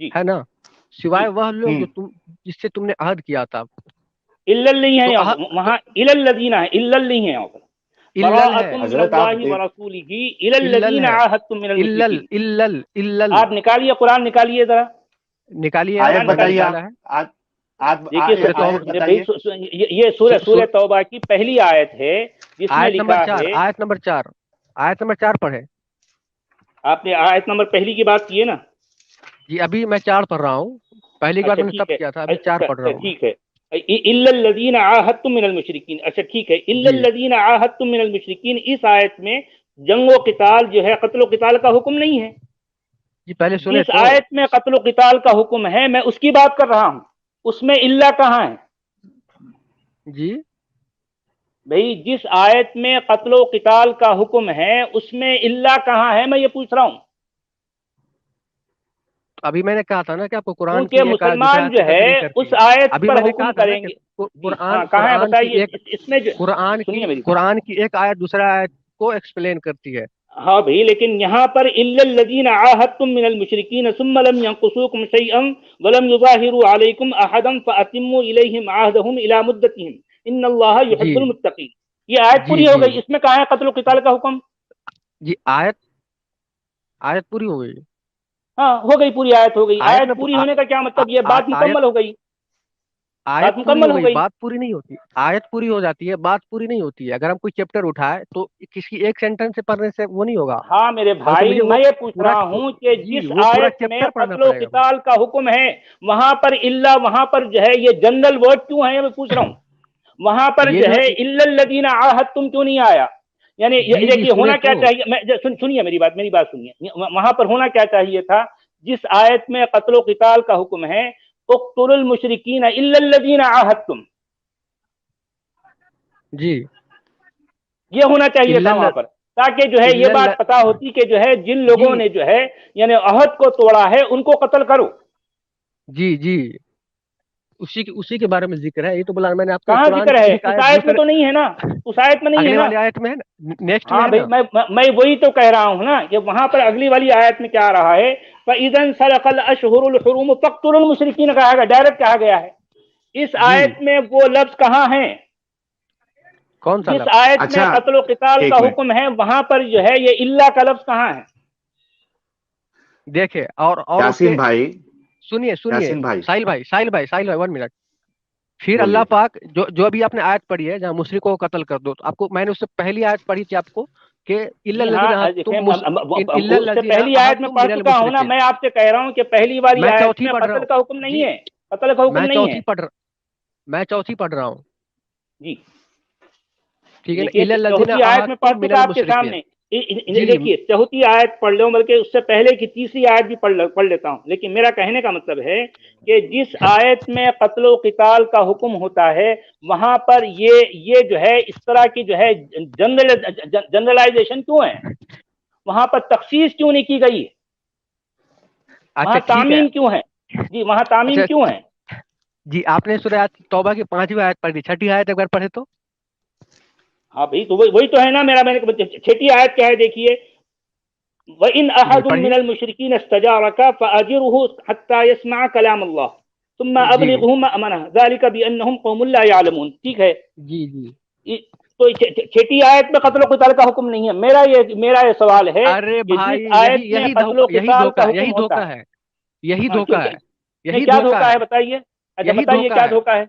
जी है ना, जी। सिवाय वह लोग जो हम्म। तुम जिससे तुमने अहद किया था। इल्लल नहीं है तो यहाँ अह पर, तो वहाँ इलल लजीना है, इल्लल नहीं है यहाँ पर। इल्लल है, बराअतुम हजरत आप मिनल्लाहि व रसूलिही इलल इल्लल लजीना है, आहदतुम मिनल इल्लल मुशरिकीन। इल्लल इल्लल, आप निकालिए, कुरान निकालिए जरा, निकालिए, आयत कुरान मैंने बताइए निकालिए। निकाला आप। है। देखिए सूरह आयत तौबा, भाई, बताइए। ये सूरह सू- सू- सूरह तौबा की पहली आयत है, जिसमें आयत नंबर लिखा 4, है। आयत नंबर 4, आयत नंबर 4 पढ़े। आपने आयत नंबर पहली की बात की है ना? जी अभी मैं 4 पढ़ रहा हूँ, पहली बार अच्छा मैंने तब ठीक है। किया था, अभी 4 अच्छा पढ़ रहा अच्छा, हूँ मैं। ठीक है। इल्लल लजीना आहदतुम मिनल मुशरिकीन। अच्छा ठीक है, इल्लल जी लजीना आहदतुम मिनल मुशरिकीन, इस आयत में जंगो क़िताल जो है, कत्लो क़िताल का हुक्म नहीं है। जी पहले सुने जिस तो। आयत में कत्लो क़िताल का हुक्म है, मैं उसकी बात कर रहा हूं, उसमें इल्ला कहाँ है? जी भाई, जिस आयत में कत्लो क़िताल का हुक्म है, उसमें इल्ला कहाँ है, मैं ये पूछ रहा हूं। अभी मैंने कहा था ना कि आपको कुरान क्योंकि की एक आयत दूसरे मुसलमान आयत जो की तशरीह है करती उस है। आयत अभी पर मैंने कहा हुक्म था ना कि करेंगे। जी हाँ, कहाँ है, कुरान बताइए। की एक, इसमें जो, सुनिए मेरी बात। कुरान की एक आयत दूसरा आयत को एक्सप्लेन करती है। हाँ भाई, लेकिन यहाँ पर इल्लल लजीना आहदतुम मिनल मुशरिकीन सुम्मा लम यंकुसूकुम शैअन वलम युज़ाहिरू अलैकुम अहदन फअतिम्मू इलैहिम अहदहुम इला मुद्दतिहिम इन्नल्लाहा जी युहिब्बुल मुत्तकीन। ये आयत जी पूरी हो जी गई, इसमें कहाँ है कत्ल क़िताल का हुक्म? जी। आयत आयत पूरी हो गई। हाँ हो गई, पूरी आयत हो गई। आयत आयत में पूरी होने का क्या मतलब? ये बात आयत मुकम्मल हो गई, आयत बात पूरी हो मुकम्मल हो गई, गई। बात पूरी नहीं होती। आयत पूरी हो जाती है, बात पूरी नहीं होती है। अगर हम कोई चैप्टर उठाए तो किसी एक सेंटेंस से पढ़ने से वो नहीं होगा, हाँ मेरे बल्कि भाई, मुझे वो मैं ये पूछ पूरा रहा हूँ कि जी जिस वो पूरा आयत में चैप्टर पढ़ना कत्ल पड़ेगा। क़िताल का हुक्म है, वहां पर इल्ला, वहां पर जो है ये जनरल वर्ड क्यों है, ये मैं पूछ रहा हूँ। वहां पर ये जो जो है इल्लल्लज़ीना आहदतुम क्यों नहीं आया? यानी जी जी देखिए सुने होना क्या तो। चाहिए, मैं सुनिए मेरी बात सुनिए। वहां पर होना क्या चाहिए था? जिस आयत में कत्ल क़िताल का हुक्म है, उक़्तुलुल मुशरिकीन इल्लल्लज़ीना आहदतुम, जी ये होना चाहिए था वहां इल्लल पर, ताकि जो है ये इल्लल बात पता होती कि जो है जिन जी लोगों ने जो है यानी अहद को तोड़ा है उनको कत्ल करो। जी जी उसी के बारे में जिक्र है। ये तो बोला मैंने आपको, कहाँ कुरान जिक्र की है? एक उस आयत आयत में दूसरे तो नहीं है ना, उस आयत में नहीं है अगले ना। वाली आयत में है ना, नेक्स्ट में हाँ है भाई, ना। मैं वही तो कह रहा हूँ ना कि वहां पर अगली वाली आयत में क्या आ रहा है, फ़इज़न सलक़ल अशहुरुल हुरुम फ़क़्तुलुल मुशरिकीन कहा गया, डायरेक्ट कहा गया है। इस जी आयत में वो लफ्ज कहाँ है? कौन सा जिस लफ्ज? आयत में अच्छा, कत्ल क़िताल का एक मिनट। हुक्म है वहां पर जो है ये इल्ला का लफ्ज कहाँ है? देखे और उसके यासीन भाई, सुनिए सुनिए। यासीन भाई, साहिल भाई 1 मिनट। फिर अल्लाह बोलिए। पाक जो अभी आपने आयत पढ़ी है जहाँ मुशरिकों को कत्ल कर दो, तो आपको मैंने उससे पहली आयत पढ़ी थी आपको कि जी हाँ, देखिए इल्लल उससे लज़ीना पहली आयत में अहदतुम पढ़ मिनल चुका हूं ना। मुशरिकीन। मैं आपसे कह रहा हूं कि पहली वाली मैं आयत चौथी में पढ़ रहा कत्ल हूँ का हुक्म नहीं जी। है, कत्ल का हुक्म मैं नहीं है। चौथी पढ़ मैं चौथी पढ़ रहा हूँ। जी ठीक है ना, देखिए, इल्लल लज़ीना चौथी आयत में पढ़ अहदतुम चुका मिनल आपके मुशरिकीन। सामने। जी देखिए चौथी आयत पढ़ लो, बल्कि उससे पहले की तीसरी आयत भी पढ़ लेता हूं। लेकिन मेरा कहने का मतलब है कि जिस आयत में कत्ल क़िताल का हुक्म होता है वहां पर ये जो है इस तरह की जो है जनरलाइजेशन क्यों है? वहां पर तखसीस क्यों नहीं की गई? अच्छा वहां ठीक है। तामीम क्यों है? जी वहां तामीम अच्छा क्यों है? जी, आपने सूरह तौबा की 5वीं आयत पढ़ी, छठी आयत एक बार पढ़े तो। हाँ भाई, तो वही तो है ना। मैंने छठी आयत क्या है देखिए, व इन जी अहदुम पढ़िए। मिनल मुशरिकीन इस्तजारका फअजिरहु हत्ता यस्मा कलाम अल्लाह सुम्मा जी अबलिगहु मअमनह ज़ालिका बिअन्नहुम कौमुन ला यअलमून। ठीक है। जी जी। तो छठी आयत में कत्ल क़िताल का हुक्म नहीं है। मेरा ये सवाल है अरे कि भाई, जिस यही आयत में यही कत्ल धोखा, यही क़िताल का धोखा, हुक्म यही होता धोखा है। है, यही हाँ धोखा है, नहीं, यही क्या धोखा धोखा है है, बताइए? अच्छा यही बताइए धोखा क्या है। धोखा है?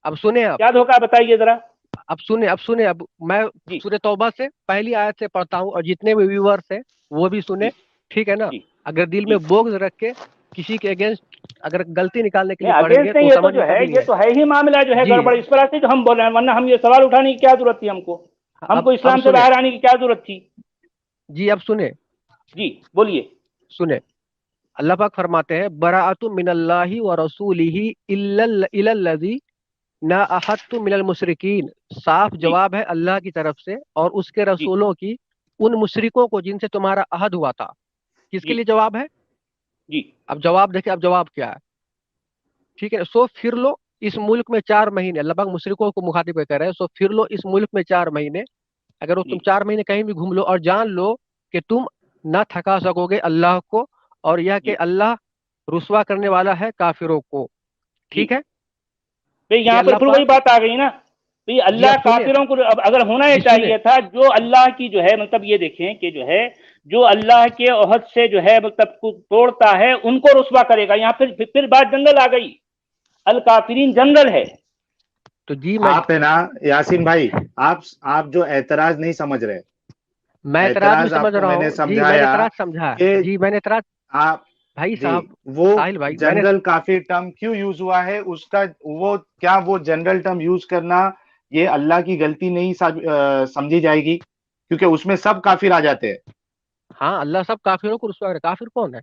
अब सुने आप। क्या धोखा है बताइए जरा। अब मैं जी सूरह तौबा से पहली आयत से पढ़ता हूँ, और जितने भी व्यूअर्स हैं वो भी सुने। जी ठीक है ना। जी अगर दिल जी। में बोझ रख के किसी के अगेंस्ट अगर गलती निकालने के नहीं लिए पढ़ेंगे अगेंस्ट तो नहीं, वो ये तो जो समझने का है भी नहीं ये है। तो है ही मामला जो है जी गड़बड़। इस वजह से जो हम बोल रहे हैं, वरना हम ये सवाल उठाने की क्या जरूरत थी हमको? अब हमको अब इस्लाम से सुने। बाहर आने की क्या जरूरत थी? जी अब सुने। जी बोलिए। सुने। अल्लाह पाक फरमाते हैं, बराअतु मिनल्लाहि व रसूलिही इलल्लज़ी ना अहदतु मिनल मुशरिकीन। साफ जी जवाब है अल्लाह की तरफ से और उसके जी रसूलों की उन मुशरिकों को जिनसे तुम्हारा अहद हुआ था। किसके जी लिए जवाब है? जी अब जवाब देखिए, अब जवाब क्या है। ठीक है, सो फिर लो इस मुल्क में 4 महीने, अल्लाह पाक मुशरिकों को मुखातिब कर रहे हैं, सो फिर लो इस मुल्क में 4 महीने। अगर वो तुम जी 4 महीने कहीं भी घूम लो और जान लो कि तुम ना थका सकोगे अल्लाह को, और यह कि जी अल्लाह रुसवा करने वाला है काफिरों को। जी। ठीक है। तो कि यहाँ पर अल्लाह फिर वही पाक। बात आ गई ना। तो ये जी अल्लाह अब सुनिए। काफिरों को अब अगर होना ये जी सुने। चाहिए था, जो अल्लाह की जो है मतलब ये देखें कि जो है जो अल्लाह के ओहद से जो है मतलब तोड़ता है उनको रुसवा करेगा। यहाँ फिर बात जनरल आ गई, अल काफिरीन जनरल है। तो जी मैं आप है ना, यासीन भाई, आप जो एतराज नहीं समझ रहे। मैं एतराज भी एतराज समझ आपको रहा मैंने हूँ जी, मैंने समझाया एतराज समझा। कि जी मैंने एतराज। आप, भाई जी, साहब। वो साहिल भाई मैंने। जनरल काफिर टर्म क्यों यूज हुआ है उसका, वो क्या वो जनरल टर्म यूज करना ये अल्लाह की गलती नहीं समझी जाएगी? क्योंकि उसमें सब काफिर आ जाते हैं। हाँ, अल्लाह सब काफिरों को रुसवा करे। काफिर कौन है?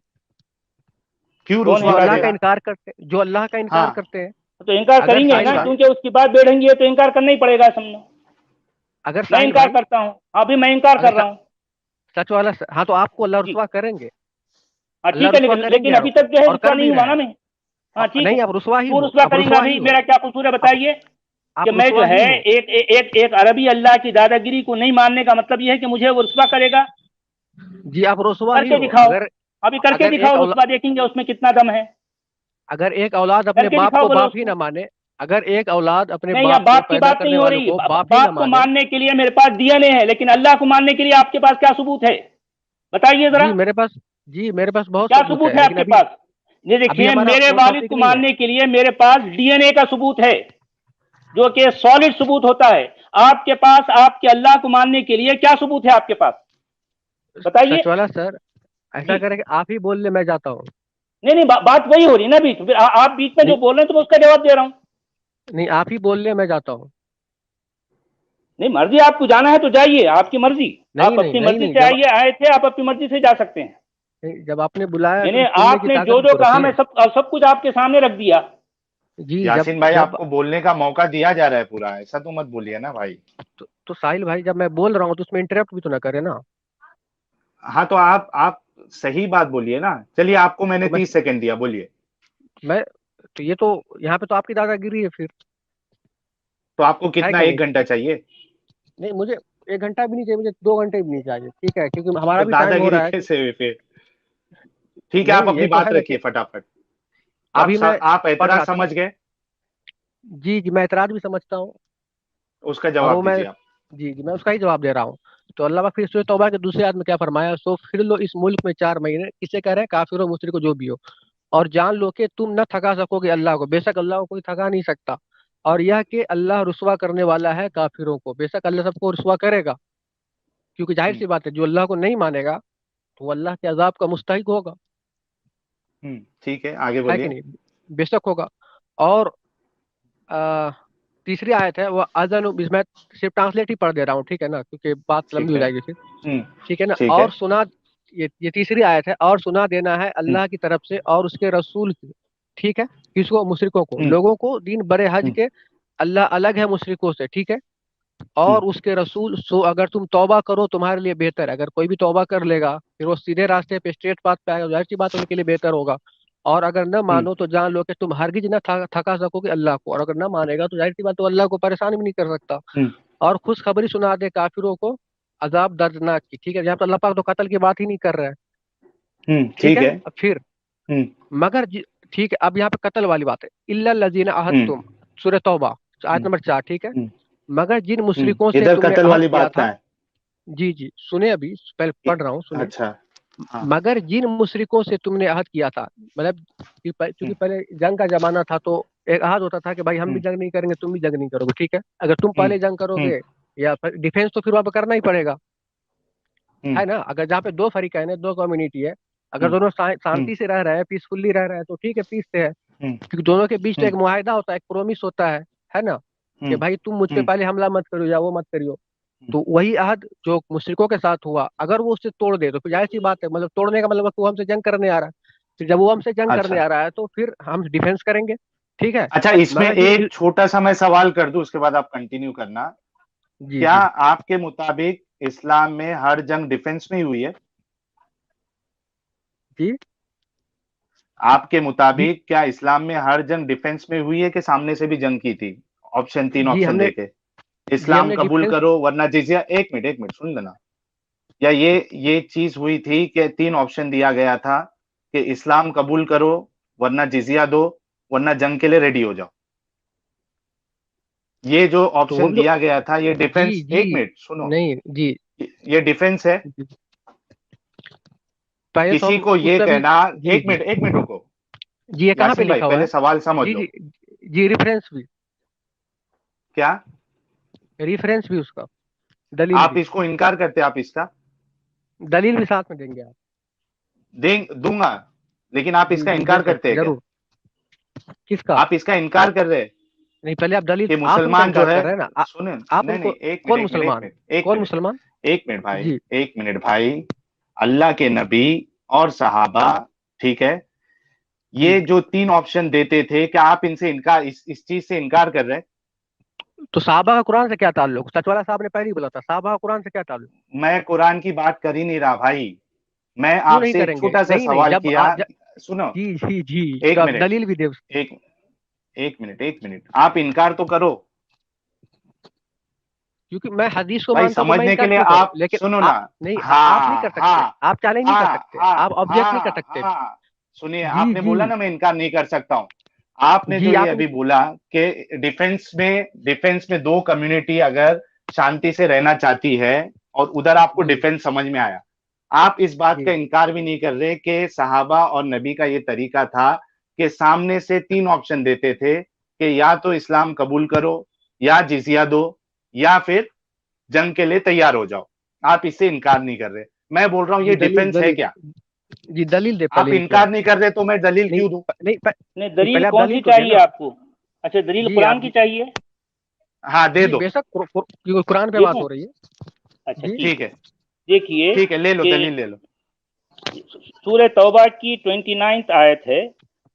क्यों कौन है जो रुसवा अल्लाह का करेगा? इनकार करते, जो अल्लाह का इनकार हाँ, करते हैं। तो इनकार अगर करेंगे साहिल ना, भाई क्योंकि उसकी बात बेढ़ंगी है तो इनकार करना ही पड़ेगा समझो। अगर मैं साहिल इनकार भाई करता हूँ, अभी मैं इनकार अगर कर रहा हूँ। सच वाला हाँ, तो आपको अल्लाह जी रुसवा करेंगे। हाँ अल्लाह ठीक है, रुसवा लेकिन करेंगे अभी आपको तक जो है और रुसवा कर भी नहीं रहे हुआ ना हैं। मैं। हाँ ठीक है, नहीं, आप रुसवा ही क्यों हो, रुसवा आप करेंगे रुसवा ही अभी? हो। मेरा क्या कसूर है आप बताइए? कि आप मैं जो रुसवा है ही हो। एक अरबी अल्लाह की दादागिरी को नहीं मानने का मतलब यह है कि मुझे वो रुसवा करेगा? जी आप रुसवा ही करके हो। दिखाओ, अगर अभी करके अगर दिखाओ एक रुसवा, देखेंगे उसमें कितना दम है। अगर एक औलाद अपने करके बाप दिखाओ, को बोलो बाप ही उसको। ना माने, अगर एक औलाद अपने नहीं, यहाँ बाप को बाप की पैदा बात करने नहीं हो वालों रही। को बाप ही ना बाप को माने। मानने के लिए मेरे पास डीएनए है, लेकिन अल्लाह को मानने के लिए आपके पास क्या सबूत है? बताइए जरा, जी मेरे पास बहुत क्या सबूत सबूत है, है लेकिन आपके अभी पास? ये अभी देखिए, हमारा मेरे वो वालिद टॉपिक को नहीं है। मानने के लिए मेरे पास डीएनए का सबूत है, जो कि सॉलिड सबूत होता है। आपके पास आपके अल्लाह को मानने के लिए क्या सबूत है आपके पास? बताइए। सचवाला सर, जी, ऐसा करें कि आप ही बोल ले, मैं जाता हूँ। नहीं नहीं, बात वही हो रही है ना अभी। तो फिर आप बीच में जो नहीं बोल रहे हैं तो मैं उसका जवाब दे रहा हूँ। नहीं, आप ही बोल ले, मैं जाता हूँ। नहीं, मर्जी आपको जाना है तो जाइए, आपकी मर्जी। नहीं आप नहीं अपनी नहीं मर्जी नहीं, से आए थे, आप अपनी मर्जी से जा सकते हैं। जब आपने बुलाया तो मैंने सुनने की आपने ताकत जो भी जो तो कहा मैं रखिए। सब कुछ आपके सामने रख दिया। जी, जब यासीन भाई, जब आपको बोलने का मौका दिया जा रहा है पूरा, ऐसा तो मत बोलिए ना भाई। तो साहिल भाई, जब मैं बोल रहा हूँ तो उसमें इंटरप्ट भी तो ना करे ना। हाँ, तो आप सही बात बोलिए ना। चलिए, आपको मैंने तो 30 सेकंड दिया, बोलिए। मैं तो ये तो यहाँ पे तो आपकी दादागिरी है फिर, तो आपको है कितना, कि नहीं? 1 घंटा चाहिए? नहीं, मुझे 1 घंटा भी नहीं चाहिए, मुझे 2 घंटे भी नहीं चाहिए, ठीक है, क्योंकि तो हमारा भी टाइम हो दादागिरी रहा है। कैसे हुई फिर? ठीक है, आप नहीं, अपनी ये तो बात है ना रखिए फटाफट। तो अभी मैं आप पढ़ एतराज रहा था ना। समझ गए? जी जी, मैं एतराज भी समझता हूँ। उसका और जवाब वो मैं दीजिए आप। जी जी, मैं उसका ही जवाब दे रहा हूँ। तो अल्लाह पाक फिर सूरह तौबा के दूसरे आयत में क्या फरमाया, सो फिर लो इस मुल्क में 4 महीने, किसे कह रहे हैं? काफिर हो, मुशरिक हो, जो भी हो। और जान लो कि तुम न थका सकोगे अल्लाह को, बेशक अल्लाह को कोई थका नहीं सकता। और यह कि अल्लाह रुसवा करने वाला है काफिरों को, बेशक अल्लाह सबको रुसवा करेगा। क्योंकि जाहिर हम्म। सी बात है, जो अल्लाह को नहीं मानेगा तो वो अल्लाह के अजाब का मुस्तहिक होगा, ठीक है, आगे है कि बोलिए। नहीं? बेशक होगा। और आ, तीसरी आयत है वो अजन, मैं सिर्फ ट्रांसलेट ही पढ़ दे रहा हूँ, ठीक है ना, क्योंकि बात लंबी ठीक हो है। जाएगी फिर। हम्म। ठीक है ना? ठीक है। और सुना, ये तीसरी आयत है, और सुना देना है हम्म। अल्लाह की तरफ से और उसके रसूल की। ठीक है? किसको? मुशरिकों को, हम्म। लोगों को दीन बड़े हज हम्म। के। अल्लाह अलग है मुशरिकों से, ठीक है? हम्म। और उसके रसूल, सो अगर तुम तौबा करो तुम्हारे लिए बेहतर है। अगर कोई भी तौबा कर लेगा फिर वो सीधे रास्ते पे, स्ट्रेट पाथ पे आएगा, जाहिर सी बात है उनके लिए बेहतर होगा। और अगर न हम्म। मानो तो जान लो कि तुम हरगिज न थका सकोगे अल्लाह को। और अगर न मानेगा तो जाहिर सी बात, तो अल्लाह को परेशान भी नहीं कर सकता। हम्म। और खुशखबरी सुना दे काफिरों को अजाब दर्दनाक की। ठीक है, यहाँ पर अल्लाह पाक तो कत्ल की बात ही नहीं कर रहा है। ठीक ठीक है? है। अब फिर हम्म। मगर ठीक है, अब यहाँ पे कत्ल वाली बात है, इल्ला लजीना हम्म। अहदतुम, सूरह तौबा आयत हम्म। नंबर 4, ठीक है? हम्म। मगर जिन मुशरिकों से इधर तुमने कत्ल अहद वाली किया बात था। कहाँ है? जी जी, सुने, अभी पहले इ- पढ़ रहा हूँ, सुने। अच्छा। हाँ। मगर जिन मुशरिकों से तुमने अहद किया था, मतलब क्योंकि हम्म। पहले जंग का जमाना था, तो एक अहद होता था कि भाई हम भी हम्म। जंग नहीं करेंगे, तुम भी जंग नहीं करोगे, ठीक है? अगर तुम हम्म। पहले जंग हम्म। करोगे या डिफेंस, तो फिर वहां पर करना ही पड़ेगा, हम्म। है ना? अगर जहाँ पे दो फरीक है, दो कम्युनिटी है, अगर हम्म। दोनों हम्म। शांति से रह रहे हैं, पीसफुल्ली रह रहे हैं, तो ठीक है, पीस से है। हम्म। क्योंकि दोनों के बीच तो हम्म। एक मुआहदा होता है, एक प्रोमिस होता है ना? कि हम्म। भाई तुम मुझ पे हम्म। पहले हमला मत करियो या वो मत करियो। तो वही अहद जो मुशरिकों के साथ हुआ, अगर वो उससे तोड़ दे तो फिर जाहिर सी बात है, मतलब तोड़ने का मतलब है कि वो हमसे जंग करने आ रहा है। फिर जब वो हमसे जंग करने अच्छा। आ रहा है तो फिर हम डिफेंस करेंगे, ठीक है? अच्छा, इसमें मगर एक छोटा सा मैं सवाल कर दूं, उसके बाद आप कंटिन्यू करना। जी क्या जी आपके मुताबिक इस्लाम में हर जंग डिफेंस में ही हुई है? जी आपके जी मुताबिक क्या इस्लाम में हर जंग डिफेंस में हुई है कि सामने से भी जंग की थी? ऑप्शन, तीन जी ऑप्शन हमने देके। जी इस्लाम हमने कबूल डिफेंस। करो वरना जिजिया, एक मिनट सुन लेना। या ये चीज हुई थी कि तीन ऑप्शन दिया गया था कि इस्लाम कबूल करो वरना जिजिया दो वरना जंग के लिए रेडी हो जाओ। ये जो तो वो ऑप्शन भी तो, दिया गया था, ये जी डिफेंस, जी, एक मिनट सुनो। नहीं जी ये डिफेंस है? जी, पहले तो किसी हम को उस ये पर भी। कहना, जी जी एक मिनट रुको। जी, ये कहाँ पे यासीन भाई, लिखा हुआ पहले है? सवाल समझ जी लो। जी जी, रेफरेंस भी, क्या रेफरेंस भी उसका, दलील आप भी, इसको इनकार करते? आप इसका दलील भी साथ में देंगे आप? दूंगा, लेकिन आप जी इसका जी, इनकार बेशक, करते हैं क्या? जरूर। किसका? आप इसका इनकार कर रहे हैं नहीं, पहले आप दलील, कि आप उनका मुसलमान जो इनकार है, कर रहे हैं ना, सुने, आप नहीं नहीं, उनको, एक मिनट कौन एक मिनट एक मुसलमान? मिनट एक कौन मिनट मुसलमान? एक मिनट भाई, जी एक मिनट भाई। अल्लाह के नबी और सहाबा, ठीक है, जी, ये जो तीन ऑप्शन देते थे, क्या आप इनसे इनकार, इस चीज से इनकार कर रहे हैं? तो साहबा का कुरान से क्या ताल्लुक? सचवाला साहब ने पहले ही बोला था, साहबा का कुरान से क्या ताल्लुक? मैं कुरान की बात कर ही नहीं रहा भाई। मैं क्यों नहीं आपसे एक करेंगे? छोटा सा नहीं नहीं, सवाल जब किया। सुनो, जी जी जी, तो एक आप मिनट दलील भी दे। एक एक मिनट आप इनकार तो करो क्योंकि मैं हदीस को भाई, मानता हूँ तो मैं समझने के इनकार लिए। क्यों करूँ? आप लेकिन सुनो ना। आप नहीं, आप नहीं हाँ कर सकते, हाँ आप चैलेंज नहीं कर हाँ सकते, हाँ आप ऑब्जेक्ट नहीं कर हाँ सकते। हाँ, सुनिए, जी आपने जी बोला ना मैं इनकार नहीं कर सकता हूँ। आपने जी जो ये आप अभी बोला कि डिफेंस में दो कम्युनिटी अगर शांति से रहना चाहती है और उधर आपको जी डिफेंस समझ में आया, आप इस बात का जी इनकार भी नहीं कर रहे कि सहाबा और नबी का ये तरीका था कि सामने से तीन ऑप्शन देते थे कि या तो इस्लाम कबूल करो, या जिजिया दो, या फिर जंग के लिए तैयार हो जाओ। आप इससे इनकार नहीं कर रहे। मैं बोल रहा हूँ जी ये दलील डिफेंस है दलील क्या? जी दलील दे आप पहले ये क्या इनकार है। नहीं कर रहे तो मैं दलील नहीं क्यों दूं? नहीं नहीं, नहीं, दलील पहले आप कौन दलील सी तो चाहिए देना। आपको? अच्छा, दलील जी कुरान आप की चाहिए? हाँ, दे जी दो। बेशक क्योंकि कुरान पे दे बात दूं? हो रही है। अच्छा, जी ठीक ठीक है। है, देखिए ठीक है, ले लो, कि दलील ले लो। सूरह तौबा की 29 आयत है,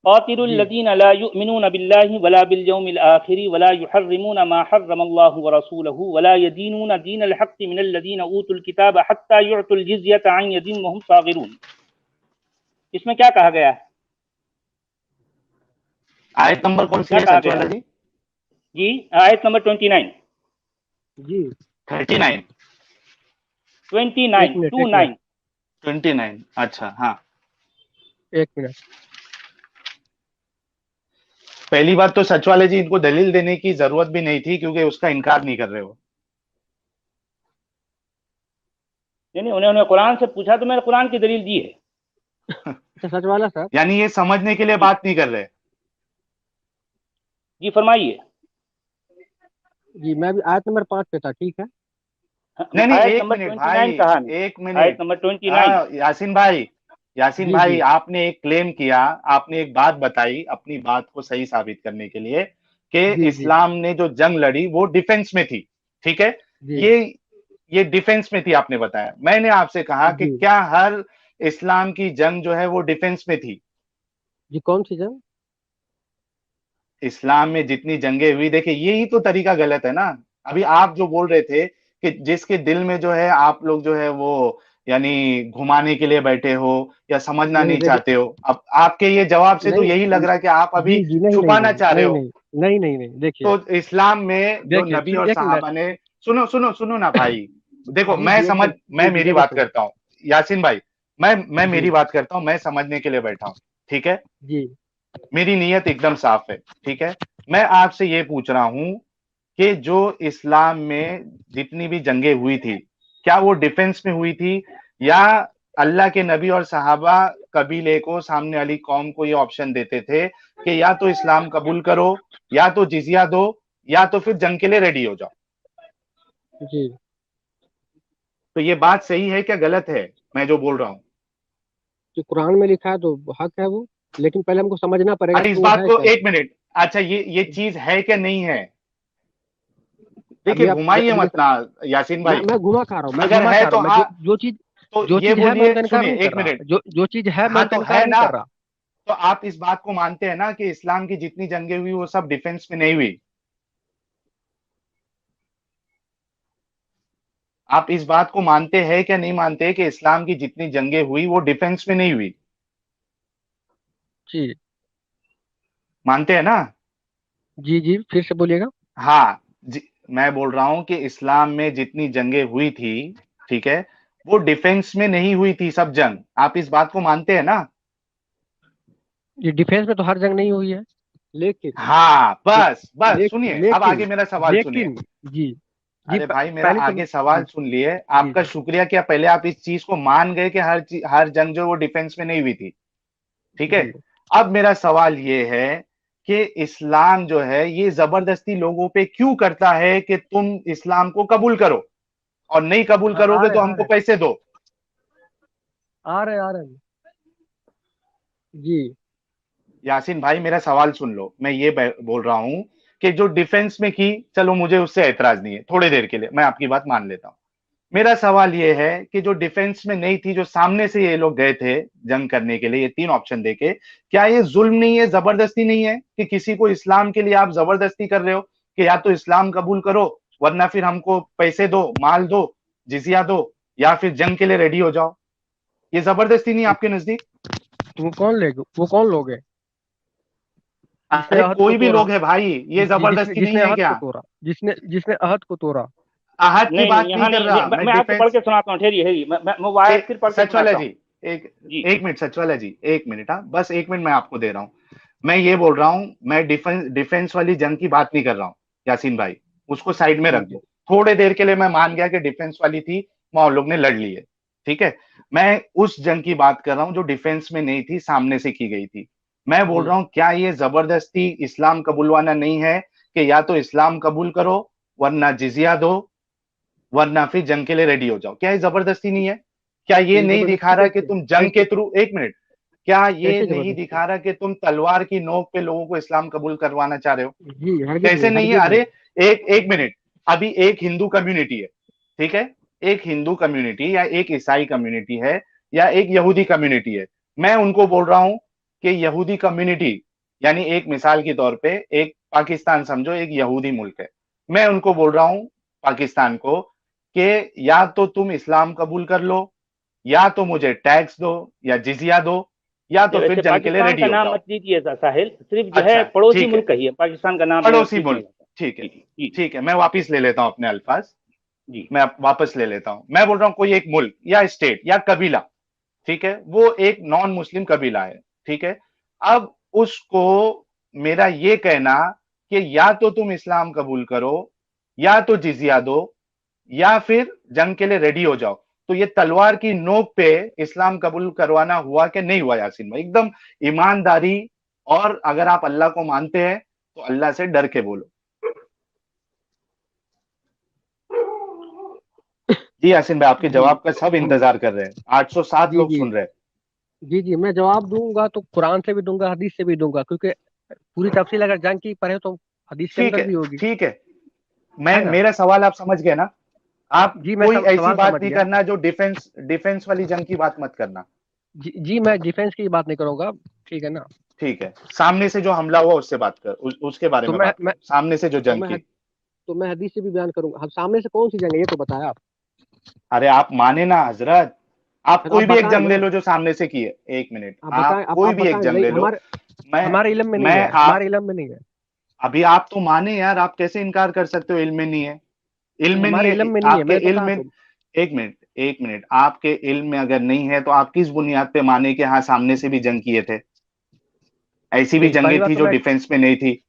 क़ातिलुल जी लज़ीना ला युमिनूना बिल्लाहि वला बिल यौमिल आखिर वला युहर्रिमूना मा हर्रमल्लाहु व रसूलुहु वला यदीनूना दीनल हक़्क़ि मिनल लज़ीना ऊतुल किताब हत्ता युअतुल जिज़्यता अन यदिन वहुम सागिरून। इसमें क्या कहा गया है? आयत नंबर कौन सी क्या है कहा सच गया वाला है? जी? जी, आयत नंबर 29। जी 39? 29, एक मिनट 29। 29, अच्छा, हाँ। एक मिनट। पहली बात तो सच वाले जी, इनको दलील देने की जरूरत भी नहीं थी क्योंकि उसका इनकार नहीं कर रहे हो। नहीं नहीं, उन्होंने कुरान से पूछा तो मैंने कुरान की दलील दी है। अच्छा सच वाला सर। यानी ये समझने के लिए जी बात नहीं कर रहे। जी, फरमाइए। जी मैं भी आयत नंबर 5 पे था, ठीक है। नहीं नहीं, आयत एक नंबर मिनट भाई, 29 कहा नहीं, एक आयत मिनट। नंबर 29। हाँ यासीन भाई, यासीन जी भाई, जी आपने एक क्लेम किया, आपने एक बात बताई अपनी बात को सही साबित करने के लिए कि जी जी इस्लाम ने जो जंग लड़ी वो डिफेंस में थी। ठीक है, जी ये ये डिफेंस में थी आपने बताया। मैंने आपसे कहा कि जी क्या हर इस्लाम की जंग जो है वो डिफेंस में थी? जी कौन सी जंग? इस्लाम में जितनी जंगें हुई, देखिए यही तो तरीका गलत है ना। अभी आप जो बोल रहे थे कि जिसके दिल में जो है आप लोग जो है वो यानी घुमाने के लिए बैठे हो या समझना नहीं नहीं देखिए, चाहते हो। अब आपके ये जवाब से तो नहीं यही लग रहा है कि आप अभी जी जी नहीं नहीं छुपाना नहीं चाह रहे नहीं हो। नहीं नहीं नहीं नहीं देखिए, तो इस्लाम में जो देखिए नबी सुन और एक मिनट। सहाबा ने, सुनो सुनो सुनो ना भाई, देखो जी मैं जी समझ, एकदम, मैं जी जी मेरी देखो बात सुन। करता हूँ यासीन भाई, मैं जी मेरी बात करता हूँ, मैं समझने के लिए बैठा हूँ। ठीक है, जी मेरी नीयत एकदम साफ है। ठीक है, मैं आपसे ये पूछ रहा हूं कि जो इस्लाम में जितनी भी जंगें हुई थी, क्या वो डिफेंस में हुई थी, या अल्लाह के नबी और सहाबा कबीले को, सामने वाली कौम को ये ऑप्शन देते थे कि या तो इस्लाम कबूल करो, या तो जिजिया दो, या तो फिर जंग के लिए रेडी हो जाओ? जी तो ये बात सही है क्या गलत है मैं जो बोल रहा हूं? जो कुरान में लिखा है तो हक है वो, लेकिन पहले हमको समझना पड़ेगा अरे कि इस वो बात है को क्या। एक मिनट, अच्छा ये चीज है क्या नहीं है? देखिए अभी आप घुमाइए अभी मत जैसे ना यासीन भाई। मैं घुमा खा रहा हूँ, मैं अगर घुमा है खा रहा तो हूँ, मैं हाँ, तो जो ये चीज है मैं बोलिए, उनका इनकार सुनिए नहीं कर एक रहा। मिनट। जो चीज है मैं हाँ उनका तो इनकार है नहीं ना, कर रहा। तो आप इस बात को मानते हैं ना कि इस्लाम की जितनी जंगें हुई वो सब डिफेंस में नहीं हुई? आप इस बात को मानते हैं क्या नहीं मानते कि इस्लाम की जितनी जंगें हुई वो डिफेंस में नहीं हुई? जी मानते हैं ना? जी जी फिर से बोलिएगा। हाँ मैं बोल रहा हूं कि इस्लाम में जितनी जंगें हुई थी, ठीक है, वो डिफेंस में नहीं हुई थी सब जंग। आप इस बात को मानते हैं ना? ये डिफेंस में तो हर जंग नहीं हुई है, लेकिन हाँ, ले, बस बस सुनिए, अब लेकिन आगे मेरा सवाल सुनिए। लेकिन जी जी अरे भाई मेरा पहले तो आगे सवाल जी सुन लिए, जी आपका जी शुक्रिया। क्या पहले आप इस चीज को मान गए कि हर जंग जो वो डिफेंस में नहीं हुई थी? ठीक है, जी अब मेरा सवाल ये है कि इस्लाम जो है ये जबरदस्ती लोगों पे क्यों करता है कि तुम इस्लाम को कबूल करो, और नहीं कबूल हाँ करोगे तो हमको पैसे दो? आ रहे जी यासीन भाई मेरा सवाल सुन लो, मैं ये बोल रहा हूं कि जो डिफेंस में की, चलो मुझे उससे ऐतराज नहीं है, थोड़ी देर के लिए मैं आपकी बात मान लेता हूं। मेरा सवाल ये है कि जो डिफेंस में नहीं थी, जो सामने से ये लोग गए थे जंग करने के लिए, ये तीन ऑप्शन देके, क्या ये जुल्म नहीं है, जबरदस्ती नहीं है कि किसी को इस्लाम के लिए आप जबरदस्ती कर रहे हो कि या तो इस्लाम कबूल करो, वरना फिर हमको पैसे दो, माल दो, जिजिया दो, या फिर जंग के लिए रेडी हो जाओ? ये जबरदस्ती नहीं है आपके नजदीक? वो कौन लोग है जिसने अरे अहद को कोई भी तोड़ा? लोग है भाई, ये जी जिसने जबरदस्ती नहीं जिसने है अहद क्या? को तोड़ा, जिसने अहद को तोड़ा। आहत की नहीं नहीं, बात नहीं यहाँ कर नहीं, रहा नहीं, मैं, मैं आपको पढ़ डिफेंस। के सुनाता हूँ, ठहरिए ठहरिए, मैं वो आयत फिर पढ़ के सच वाला सुनाता जी, हूँ। एक जी एक मिनट, सच वाला जी, एक मिनट, हाँ बस एक मिनट मैं आपको दे रहा हूं। मैं ये बोल रहा हूं, मैं डिफेंस वाली जंग की बात नहीं कर रहा हूं यासीन भाई, उसको साइड में जी रख जी दो। थोड़े देर के लिए मैं मान गया कि डिफेंस वाली थी, वहां लोग ने लड़ ली है, ठीक है। मैं उस जंग की बात कर रहा हूं जो डिफेंस में नहीं थी, सामने से की गई थी। मैं बोल जी। रहा हूं क्या ये जबरदस्ती इस्लाम कबूलवाना नहीं है कि या तो इस्लाम कबूल करो वरना जिजिया दो, वरना फिर जंग के लिए रेडी हो जाओ? क्या ये जबरदस्ती नहीं है? क्या ये ये नहीं दिखा जबरदस्ती रहा कि कैसे? तुम जंग के कैसे? थ्रू, एक मिनट, क्या ये कैसे नहीं जबरदस्ती? दिखा रहा कि तुम तलवार की नोक पे लोगों को इस्लाम कबूल करवाना चाह रहे हो? जी हरगिज कैसे नहीं, नहीं है? हरगिज अरे नहीं। एक एक मिनट, अभी एक हिंदू कम्युनिटी है, ठीक है, एक हिंदू कम्युनिटी या एक ईसाई कम्युनिटी है या एक यहूदी कम्युनिटी है। मैं उनको बोल रहा हूं कि यहूदी कम्युनिटी, यानी एक मिसाल के तौर पे एक पाकिस्तान समझो एक यहूदी मुल्क है, मैं उनको बोल रहा हूं पाकिस्तान को कि या तो तुम इस्लाम कबूल कर लो, या तो मुझे टैक्स दो या जिजिया दो, या तो फिर वैसे जंग के लिए पाकिस्तान रेडी का हो नाम जाओ। मत लीजिए साहिल, सिर्फ जो है अच्छा, पड़ोसी ठीक है, मुल्क कहिए, पाकिस्तान का नाम पड़ोसी ठीक नहीं मुल्क, होता। ठीक है, जी जी ठीक है, मैं वापस ले लेता हूं अपने अल्फाज, जी। मैं वापस ले लेता हूं। मैं बोल रहा हूं कोई एक मुल्क या स्टेट या कबीला, ठीक है, वो एक नॉन मुस्लिम कबीला है, ठीक है। अब उसको मेरा ये कहना कि या तो तुम इस्लाम कबूल करो, या तो जिजिया दो, या फिर जंग के लिए रेडी हो जाओ, तो ये तलवार की नोक पे इस्लाम कबूल करवाना हुआ कि नहीं हुआ यासीन भाई? एकदम ईमानदारी, और अगर आप अल्लाह को मानते हैं तो अल्लाह से डर के बोलो। जी यासीन भाई, आपके जी जवाब का सब जी इंतजार कर रहे हैं, 807 जी लोग जी सुन रहे हैं। जी जी। मैं जवाब दूंगा तो कुरान से भी दूंगा, हदीस से भी दूंगा, क्योंकि पूरी तफसील अगर जंग की पढ़े तो हदीस के ठीक अंदर है, भी होगी। ठीक है, मैं है ना? मेरा सवाल आप समझ गए ना? आप जी मैं कोई ऐसी सवाल बात समझ नहीं गया। करना जो डिफेंस डिफेंस वाली जंग की बात मत करना। जी मैं डिफेंस की बात नहीं करूंगा, ठीक है ना? ठीक है, सामने से जो हमला हुआ उससे बात कर, उसके बारे तो में मैं बात मैं करो, सामने से जो तो जंग मैं की। तो मैं हदीस से भी बयान करूंगा। हम सामने से कौन सी जंग है ये तो बताया आप। अरे आप माने ना हजरत, आप तो आप कोई भी एक बताएं जंग ले ना। लो जो सामने से की है, एक मिनट, आप आप बताएं, कोई आप भी एक बताएं, जंग नहीं ले लो। हमारे मैं हमारे इल्म में नहीं मैं है, आप हमारे इल्म में नहीं है। अभी आप तो माने यार, आप कैसे इनकार कर सकते हो? इल्म में नहीं है, इल्म नहीं में नहीं हमारे इल्म है में नहीं है, आपके मैंने तो इल्म कहा में। तो। एक मिनट, एक मिनट, आपके इल्म में अगर नहीं है तो आप किस बुनियाद पे माने कि हाँ सामने से भी जंग किए थे? ऐसी भी देखिए पहली जंगें बात थी तो जो मैं डिफेंस में नहीं थी।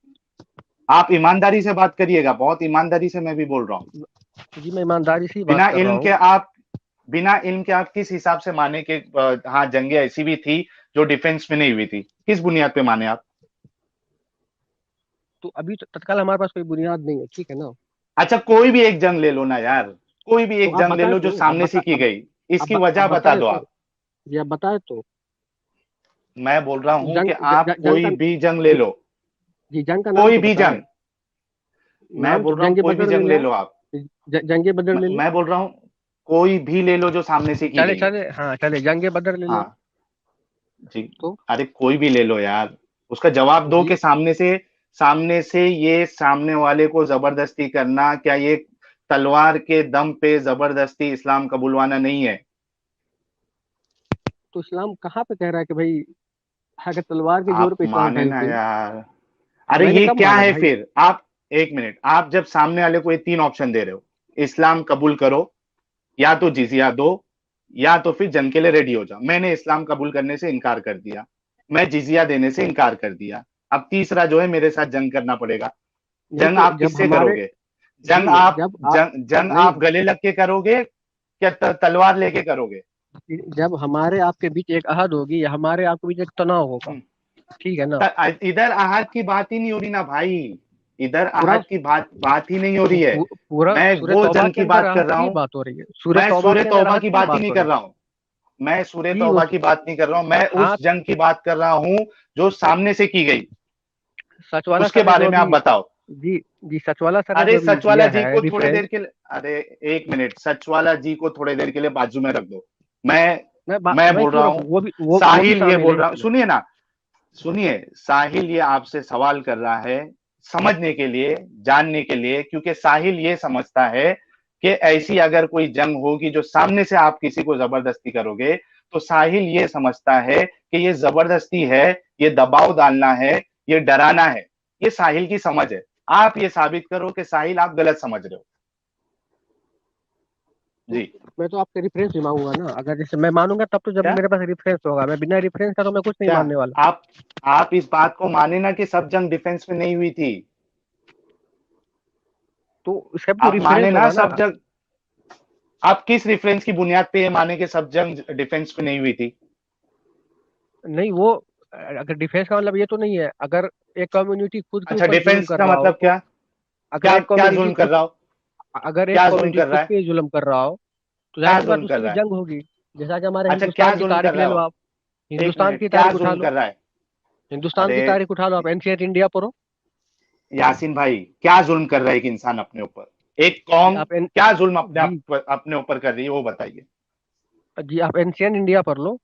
आप ईमानदारी से बात करिएगा, बहुत ईमानदारी से मैं भी बोल रहा हूँ। जी मैं ईमानदारी से ही बात बिना कर रहा इल्म के हूँ। आप बिना इल्म के आप किस हिसाब से माने कि हाँ जंगें ऐसी भी थी जो डिफेंस में नहीं हुई थी? किस बुनियाद पे माने आप? तो अभी तो तत्काल हमारे पास कोई बुनियाद नहीं है, ठीक है ना? अच्छा, कोई भी एक जंग ले लो ना यार, कोई भी तो एक आप जंग ले बताएं लो जो तो, सामने से की गई, इसकी वजह आप बता बताएं दो तो। आप। जी आप बताएं तो। मैं बोल रहा हूं कि आप जंग कोई का। भी जंग ले जी लो, जी, जंग का नाम कोई तो भी बताएं। जंग, मैं नाम तो बोल रहा हूं जंग कोई भी बदर ले जंग लें ले आप। लो आप। जंग बदर ले लें। मैं बोल रहा हूं कोई भी ले लो जो सामने से की चले गई है। चले, हाँ चले, जंग बदर ले लें। हाँ जी, तो अरे कोई भी ले लो यार, उसका जवाब दो जी कि सामने से ये सामने वाले को जबरदस्ती करना, क्या ये तलवार के दम पे जबरदस्ती इस्लाम कबूलवाना नहीं है? तो इस्लाम कहाँ पे कह रहा है कि भाई अगर तलवार के जोर आप पे इस्लाम माने फैल ना गई? यार, अरे मैंने ये कब क्या माना है भाई? फिर आप, एक मिनट, आप जब सामने वाले को ये तीन ऑप्शन दे रहे हो, इस्लाम कबूल करो, या तो जिजिया दो, या तो फिर जंग के लिए रेडी हो जाओ, मैंने इस्लाम कबूल करने से इनकार कर दिया, मैं जिजिया देने से इनकार कर दिया, अब तीसरा जो है मेरे साथ जंग करना पड़ेगा। नहीं जंग तो आप जब किससे हमारे। करोगे? जी जंग आप जब आप। जंग नहीं, आप गले लग के करोगे क्या तलवार लेके करोगे? जब हमारे आपके बीच एक अहद होगी या हमारे आपके बीच एक तनाव होगा, हम्म, ठीक है ना? इधर आहत की बात ही नहीं हो रही ना भाई, इधर पूरा आहत की बात बात ही नहीं हो रही है। पूरा मैं सूरह वो तौबा जंग के की अंदर बात कर राहत रहा की हूं, बात हो रही है, सूरह मैं तौबा सूर्य के अंदर तौबा राहत की की बात ही बात नहीं हो कर रही रहा हूं, मैं सूर्य है जी। तौबा उस की बात नहीं कर रहा हूं, मैं उस आप जंग की बात कर रहा हूं जो सामने से की गई, सच वाला उसके सर ने बारे जो में आप अभी। बताओ। जी जी, सच वाला सर ने जो अरे अभी सचवाला दिया जी है को थोड़ी रेफरेंस। देर के लिए, अरे एक मिनट, सचवाला जी को थोड़ी देर के लिए बाजू में रख दो। मैं मैं मैं बोल क्यों रहा रखूं? हूं, वो भी साहिल ये शामिल बोल है रहा हूं, इसमें। सुनिए ना, सुनिए, साहिल ये आपसे सवाल कर रहा है समझने के लिए, जानने के लिए, क्योंकि साहिल ये समझता है कि ऐसी अगर कोई जंग होगी जो सामने से आप किसी को जबरदस्ती करोगे, तो साहिल ये समझता है कि ये जबरदस्ती है, ये दबाव डालना है, ये डराना है। ये साहिल की समझ है। आप ये साबित करो कि साहिल आप गलत समझ रहे हो। जी। मैं तो आपसे रेफरेंस ही मांगूंगा ना, अगर जैसे मैं मानूंगा तब तो जब क्या मेरे पास रेफरेंस होगा, मैं बिना रेफरेंस का तो मैं कुछ नहीं क्या मानने वाला। आप इस बात को माने ना कि सब जंग डिफेंस में नहीं हुई थी। तो इसका भी तो आप रेफरेंस माने ना होगा ना। सब जंग, आप किस रेफरेंस की बुनियाद पे ये माने कि सब जंग डिफेंस में नहीं हुई थी? नहीं वो अगर डिफेंस का मतलब ये तो नहीं है, अगर एक कम्युनिटी खुद के अच्छा, ऊपर जुल्म डिफेंस कर का रहा हो मतलब तो, क्या? अगर क्या एक क्या कम्युनिटी जुल्म कर खुद रहा हो? अगर एक क्या जुल्म कम्युनिटी कर रहा खुद है? पे जुल्म कर रहा हो तो जाहिर क्या सी बात जुल्म उससे कर भी रहा है? जंग होगी। जैसा कि हमारे अच्छा, क्या हिंदुस्तान की जुल्म कर तारीख ले रहा है लो वो? आप, एक हिंदुस्तान मिनट, की क्या तारीख उठा जुल्म लो, कर रहा है? हिंदुस्तान अरे की तारीख उठा लो आप, एंशियंट इंडिया पढ़ो। यासीन भाई, क्या जुल्म कर रहा है एक इंसान अपने ऊपर? एक जी कौम आप एन क्या जुल्म जी अपने ऊपर कर रही है वो बताइए। जी आप एंशियंट इंडिया पढ़ लो।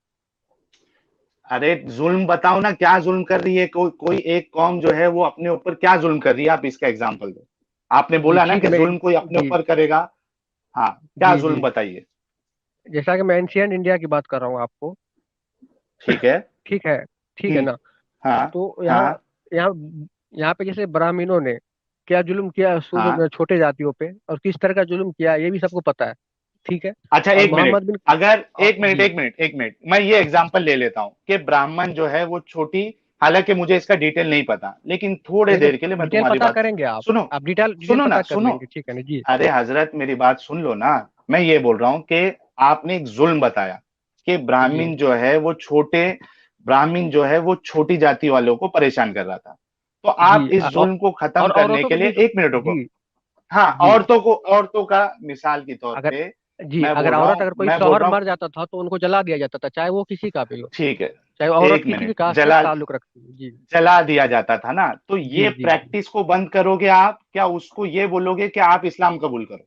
अरे जुल्म बताओ ना, क्या जुल्म कर रही है? कोई एक कौम जो है वो अपने ऊपर क्या जुल्म कर रही है, आप इसका एग्जांपल दो। आपने जी बोला ना ठीक कि है, मैं जुल्म कोई अपने जी ऊपर करेगा। हाँ, क्या जी जुल्म जी बताइए। जैसा कि मैं एंशियंट इंडिया की बात कर रहा हूँ आपको। ठीक है। ठीक है, ठीक है हम्म। ना। हाँ। तो यहाँ हाँ। यहाँ यहाँ पे जैसे ब्राह्मणों ने क्या जुल्म किया हाँ। छोटे जातियों पे, और किस तरह का जुल्म किया ये भी सबको पता है। ठीक है। अच्छा, और एक मिनट। मोहम्मद बिन अगर एक मिनट, जी, एक मिनट, मैं ये एग्जांपल ले लेता हूं कि ब्राह्मण जो है वो छोटी, हालांकि मुझे इसका डिटेल नहीं पता, लेकिन थोड़े देखो देर के लिए मैं डिटेल तुम्हारी पता बात करेंगे आप सुनो। आप डिटेल डिटेल सुनो ना, पता कर सुनो। लेंगे, ठीक है ना जी। अरे हजरत, मेरी बात सुन लो ना। मैं ये बोल रहा हूं कि आपने एक जुल्म बताया कि जी ब्राह्मण जो है वो छोटी जाति वालों को परेशान कर रहा था। तो आप जी इस जुल्म को खत्म और करने औरतों के पे लिए भी एक मिनट रुको। जी हाँ, जी औरतों का मिसाल के तौर अगर पे जी अगर औरत, अगर कोई मैं बोल शौहर रहा हूँ। मर जाता था तो उनको जला दिया जाता था, चाहे वो किसी का भी हो, ठीक है, चाहे वो औरत एक किसी भी मिनट। कास्ट से जला ताल्लुक रखती है। जी जला दिया जाता था ना, तो जी ये जी जी प्रैक्टिस को बंद करोगे आप, क्या उसको ये बोलोगे कि आप इस्लाम कबूल करो?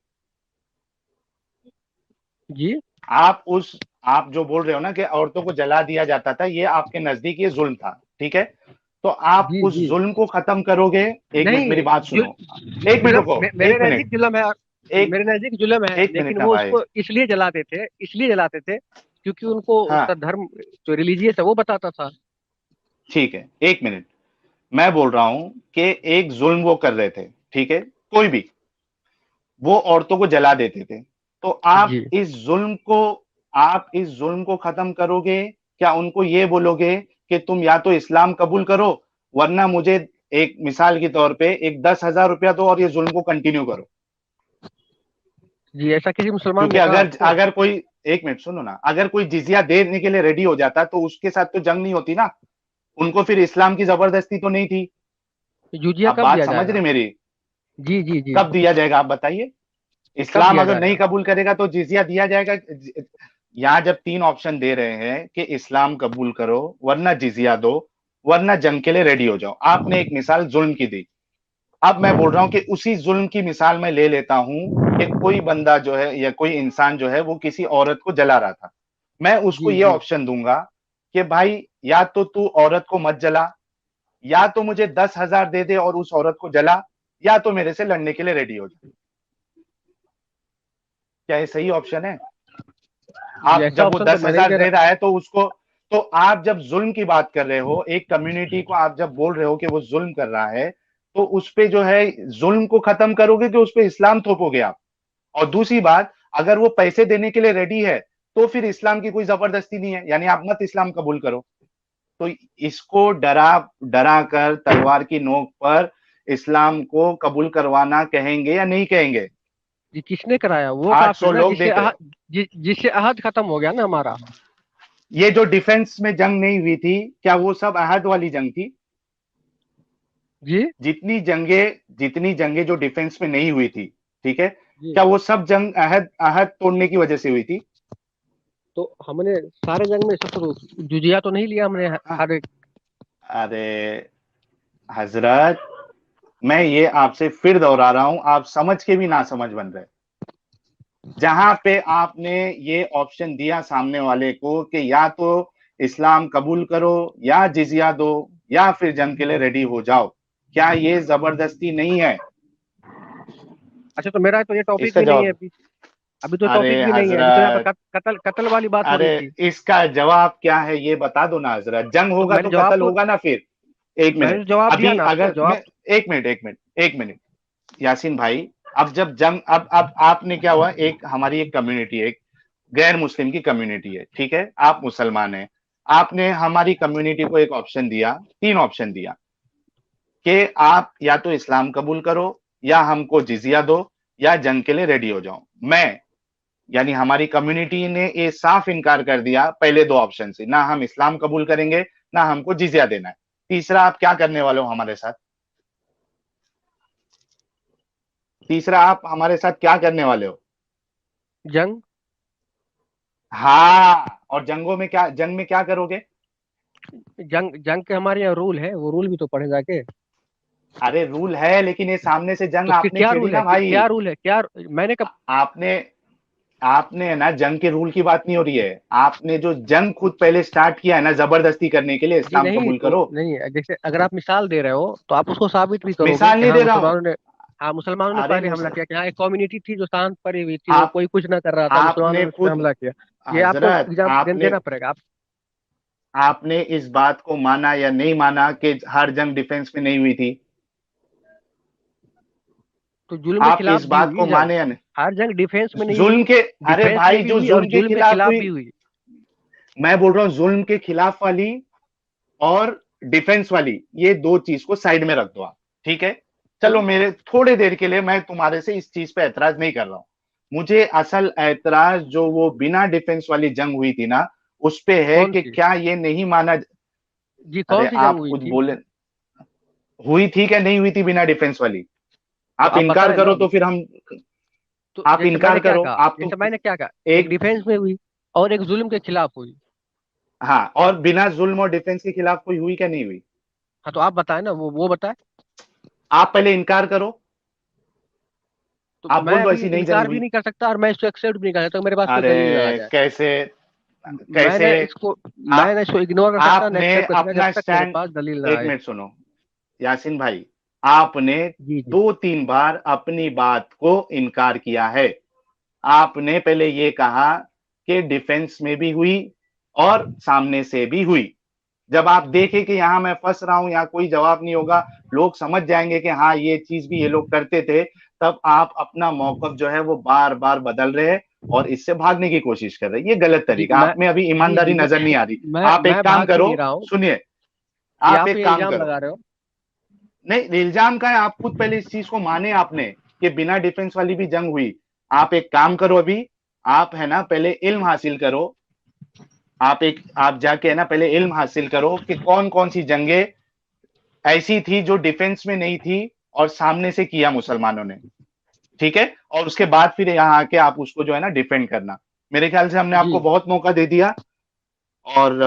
जी आप उस आप जो बोल रहे हो ना कि औरतों को जला दिया जाता था, ये आपके नजदीक ये जुल्म था, ठीक है? तो आप जी उस जी जुल्म को खत्म करोगे? एक मिनट नहीं मेरी बात जु, सुनो। एक मिनट रुको। मेरे एक मिनट। नजदीक जुल्म है, एक मेरे नजदीक जुल्म है, एक लेकिन मिनट ना वो भाई। उसको इसलिए जलाते थे क्योंकि उनको हाँ, उसका धर्म जो रिलीजियस है वो बताता था। ठीक है, एक मिनट। मैं बोल रहा हूं कि एक जुल्म वो कर रहे थे, ठीक है? कोई भी, वो औरतों को जला देते थे। तो जी आप इस जुल्म को खत्म करोगे? क्या उनको ये बोलोगे कि तुम या तो इस्लाम कबूल करो, वरना मुझे, एक मिसाल के तौर पे, एक 10,000 रुपया दो और ये जुल्म को कंटिन्यू करो? जी ऐसा किसी मुसलमान क्योंकि ने कहा अगर आपको? अगर कोई, एक मिनट सुनो ना, अगर कोई जिजिया देने के लिए रेडी हो जाता तो उसके साथ तो जंग नहीं होती ना। उनको फिर इस्लाम की जबरदस्ती तो नहीं थी। जूजिया आप कब बात दिया समझ जाएगा? रहे मेरी? जी जी जी कब दिया जाएगा आप बताइए? कब इस्लाम दिया अगर नहीं जाएगा? कबूल करेगा तो जिजिया दिया जाएगा। यहाँ जब तीन ऑप्शन दे रहे हैं कि इस्लाम कबूल करो, वरना जिजिया दो, वरना जंग के लिए रेडी हो जाओ, आपने एक मिसाल जुल्म की दी। अब मैं बोल रहा हूं कि उसी जुल्म की मिसाल मैं ले लेता हूं कि कोई बंदा जो है या कोई इंसान जो है वो किसी औरत को जला रहा था। मैं उसको जी ये जी ऑप्शन दूंगा कि भाई, या तो तू औरत को मत जला, या तो मुझे 10,000 दे दे और उस औरत को जला, या तो मेरे से लड़ने के लिए रेडी हो जाए। क्या ये सही ऑप्शन है? जी आप ऐसा जब वो ऑप्शन तो दस मैं नहीं हजार दे दे रहा। रहा है तो उसको, तो आप जब जुल्म की बात कर रहे हो, एक कम्युनिटी को आप जब बोल रहे हो कि वो जुल्म कर रहा है, तो उस पे जो है जुल्म को खत्म करोगे कि उस पे इस्लाम थोपोगे आप? और दूसरी बात, अगर वो पैसे देने के लिए रेडी है तो फिर इस्लाम की कोई जबरदस्ती नहीं है, यानी आप मत इस्लाम कबूल करो। तो इसको डरा डरा कर तलवार की नोक पर इस्लाम को कबूल करवाना कहेंगे या नहीं कहेंगे? जी किसने कराया? वो काफिर 800 ना लोग देख रहे हो। जिससे अहद खत्म हो गया ना हमारा। ये जो डिफेंस में जंग नहीं हुई थी, क्या वो सब अहद वाली जंग थी? जी जितनी जंगें जो डिफेंस में नहीं हुई थी, ठीक है, जी क्या वो सब जंग अहद अहद तोड़ने की वजह से हुई थी? तो हमने सारे जंग में सब तो जुजिया तो नहीं लिया हमने हाँ। हर एक। अरे हजरत, मैं ये आपसे फिर दोहरा रहा हूं, आप समझ के भी ना समझ बन रहे। जहां पे आपने ये ऑप्शन दिया सामने वाले को कि या तो इस्लाम कबूल करो, या जिजिया दो, या फिर जंग के लिए रेडी हो जाओ, क्या ये जबरदस्ती नहीं है? अच्छा तो मेरा तो ये टॉपिक इसका भी नहीं है जवाब। अभी। अभी तो अरे टॉपिक भी नहीं है, अभी तो यहाँ हजरत, पर कत्ल कत्ल वाली बात हो अरे रही थी। इसका जवाब क्या है ये बता दो ना हजरत। जंग तो होगा मैंने तो जवाब कत्ल तो होगा ना फिर। एक मैंने मिनट। तो जवाब दिया अभी ना आपको अगर जवाब। मैं, एक मिनट, यासीन भाई, अब जब जंग, अब आपने क्या हुआ, एक हमारी एक कम्युनिटी है, एक गैर मुस्लिम की कम्युनिटी है, ठीक है, आप मुसलमान हैं, आपने हमारी कम्युनिटी को एक ऑप्शन दिया, 3 ऑप्शन दिया कि आप या तो इस्लाम कबूल करो, या हमको जिजिया दो, या जंग के लिए रेडी हो जाओ। मैं, यानी हमारी कम्युनिटी ने ये साफ इनकार कर दिया पहले 2 ऑप्शन से, ना हम इस्लाम कबूल करेंगे, ना हमको जिजिया देना है। तीसरा आप क्या करने वाले हो हमारे साथ? तीसरा आप हमारे साथ क्या करने वाले हो? जंग। हाँ, और जंग में क्या करोगे? जंग जंग के हमारे यहाँ रूल है, वो रूल भी तो पढ़े जाके। अरे रूल है, लेकिन ये सामने से जंग तो फिर आपने क्या छेड़ी रूल है, ना भाई। क्या रूल है, क्या मैंने कब। आपने आपने ना, जंग के रूल की बात नहीं हो रही है, आपने जो जंग खुद पहले स्टार्ट किया है ना जबरदस्ती करने के लिए, जी इस्लाम नहीं, कबूल तो करो। नहीं है, जैसे अगर आप मिसाल दे रहे हो तो आप उसको साबित भी करोगे मिसाल कि नहीं हाँ दे रहा हूं। मुसलमानों ने अरे पहले हमला किया, कि हाँ एक कम्युनिटी थी जो शांत पड़ी हुई थी, वो आप कोई कुछ ना कर रहा था, मुसलमानों आपने ने उस पर खुद, हमला किया। ये आपको हजरत एग्जाम आपने देना पड़ेगा आप। आपने इस बात को माना या नहीं माना कि हर जंग डिफेंस में नहीं हुई थी? तो जुल्म के आप खिलाफ इस भी बात हुई को जंग। माने या नहीं? हर जंग डिफेंस में नहीं हुई, जुल्म के, अरे डिफेंस में भाई भी जो हुई और जुल्म के जुल्म के खिलाफ खिलाफ हुई, भी हुई। मैं बोल रहा हूं जुल्म के खिलाफ वाली और डिफेंस वाली, ये 2 चीज को साइड में रख दो आप, ठीक है? चलो, क्यों? मेरे थोड़े देर के लिए मैं तुम्हारे से इस चीज पे ऐतराज नहीं कर रहा हूं। मुझे असल ऐतराज जो वो बिना डिफेंस वाली जंग हुई थी ना, उस पे है कौन कि सी? क्या ये नहीं माना। जी कौन अरे सी जंग आप हुई कुछ थी? बोले, हुई थी क्या नहीं हुई थी बिना डिफेंस वाली? तो आप आप इनकार बताएं ना। करो तो फिर हम, तो आप जैसे मैंने इनकार क्या करो, कहा, आप तो जैसे मैंने क्या कहा, एक एक, डिफेंस में हुई और एक जुल्म के खिलाफ हुई। हाँ, और बिना जुल्म और डिफेंस के खिलाफ कोई हुई क्या नहीं हुई? हाँ तो आप बताएं ना, वो बताएं। आप पहले इनकार करो। तो आप मैं बोल दो अभी ऐसी नहीं जंग इनकार भी हुई। नहीं कर सकता और मैं इसको एक्सेप्ट भी नहीं कर सकता, मेरे पास कोई दलील आ अरे जाए। कैसे, कैसे? मैंने इसको मैं आप ना इसको इग्नोर कर सकता, ना आपने एक्सेप्ट कर सकता जब अपना तक मेरे स्टैंड, पास दलील ना एक आए। मिनट सुनो यासीन भाई, आपने जी जी। 2-3 बार अपनी बात को इनकार किया है। आपने पहले ये कहा कि डिफेंस में भी हुई और सामने से भी हुई। जब आप देखे कि यहाँ मैं फंस रहा हूं, यहाँ कोई जवाब नहीं होगा, लोग समझ जाएंगे कि हाँ ये चीज भी ये लोग करते थे, तब आप अपना मौकफ जो है वो बार बार बदल रहे हैं और इससे भागने की कोशिश कर रहे हैं। ये गलत जी तरीका, मैं आप में अभी जी ईमानदारी जी नजर नहीं आ रही। आप मैं एक काम भाग भी करो, नहीं रहा हूँ। सुनिए, ये आप आप एक ये काम इल्जाम करो, लगा रहे हो। नहीं इल्जाम का है, आप खुद पहले इस चीज को माने आपने कि बिना डिफेंस वाली भी जंग हुई। आप एक काम करो, अभी आप है ना पहले इल्म हासिल करो, आप जाके है ना पहले इल्म हासिल करो कि कौन कौन सी जंगें ऐसी थी जो डिफेंस में नहीं थी और सामने से किया मुसलमानों ने, ठीक है? और उसके बाद फिर यहाँ आके आप उसको जो है ना डिफेंड करना। मेरे ख्याल से हमने आपको जी बहुत मौका दे दिया, और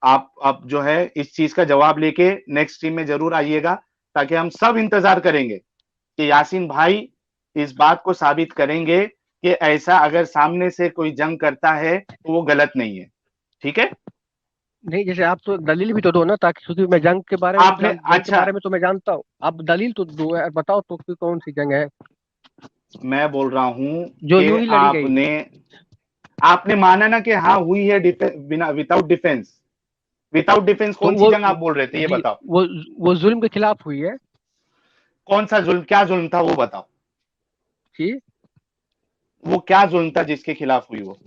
आप जो है इस चीज का जवाब लेके नेक्स्ट टीम में जरूर आइएगा, ताकि हम सब इंतजार करेंगे कि यासीन भाई इस बात को साबित करेंगे कि ऐसा अगर सामने से कोई जंग करता है तो वो गलत नहीं है, ठीक है? नहीं, जैसे आप तो दलील भी तो दो ना, ताकि क्योंकि मैं जंग के बारे में आपने, जंग के अच्छा, बारे में तो मैं जानता हूँ, आप दलील तो दो यार, बताओ तो कि कौन सी जंग है मैं बोल रहा हूं जो कि यूं ही लड़ी गई। आपने आपने माना ना कि हाँ हुई है बिना, विदाउट डिफेंस। विदाउट डिफेंस तो कौन सी वो जंग आप बोल रहे थे, ये जी बताओ। वो जुल्म के खिलाफ हुई है। कौन सा जुल्म, क्या जुल्म था वो बताओ। जी वो क्या जुल्म था जिसके खिलाफ हुई वो?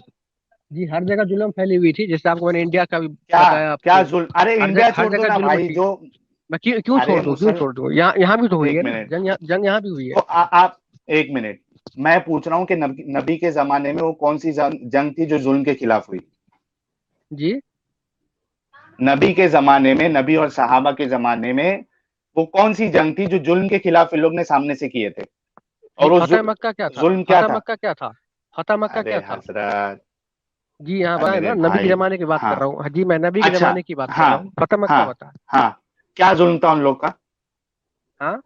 जी, हर जगह जुल्म फैली हुई थी, जैसे आपको मैंने इंडिया का भी क्या, बताया क्या आपको। जुल्म? अरे इंडिया हर छोड़ दो जगह ना जुल्म भाई, थी। जो, मैं क्यों अरे छोड़ दूं, क्यों छोड़ दूं, यहाँ यहाँ भी तो हुई एक है ना मिनट, जंग, जंग यहाँ भी हुई है। तो आप एक मिनट, मैं पूछ रहा हूँ कि नबी के जमाने में वो कौन सी जंग थी जो जुल्म के खिलाफ हुई? जी नबी के जमाने में, नबी और सहाबा के जमाने में वो कौन सी जंग थी जो जुल्म के खिलाफ इन लोग ने सामने से किए थे? जी, और वो फतेह मक्का क्या था? जुल्म क्या फतेह था? मक्का क्या था? फतेह मक्का अरे क्या था? हजरत, जी हाँ बताए मेरे ना, नबी के भाई, जमाने की बात कर हाँ, रहा हूँ। हाँ जी, मैं नबी के अच्छा, जमाने की बात कर हाँ, रहा हूँ, फतेह मक्का हाँ, बता। हाँ, क्या जुल्म था उन लोग का? हाँ,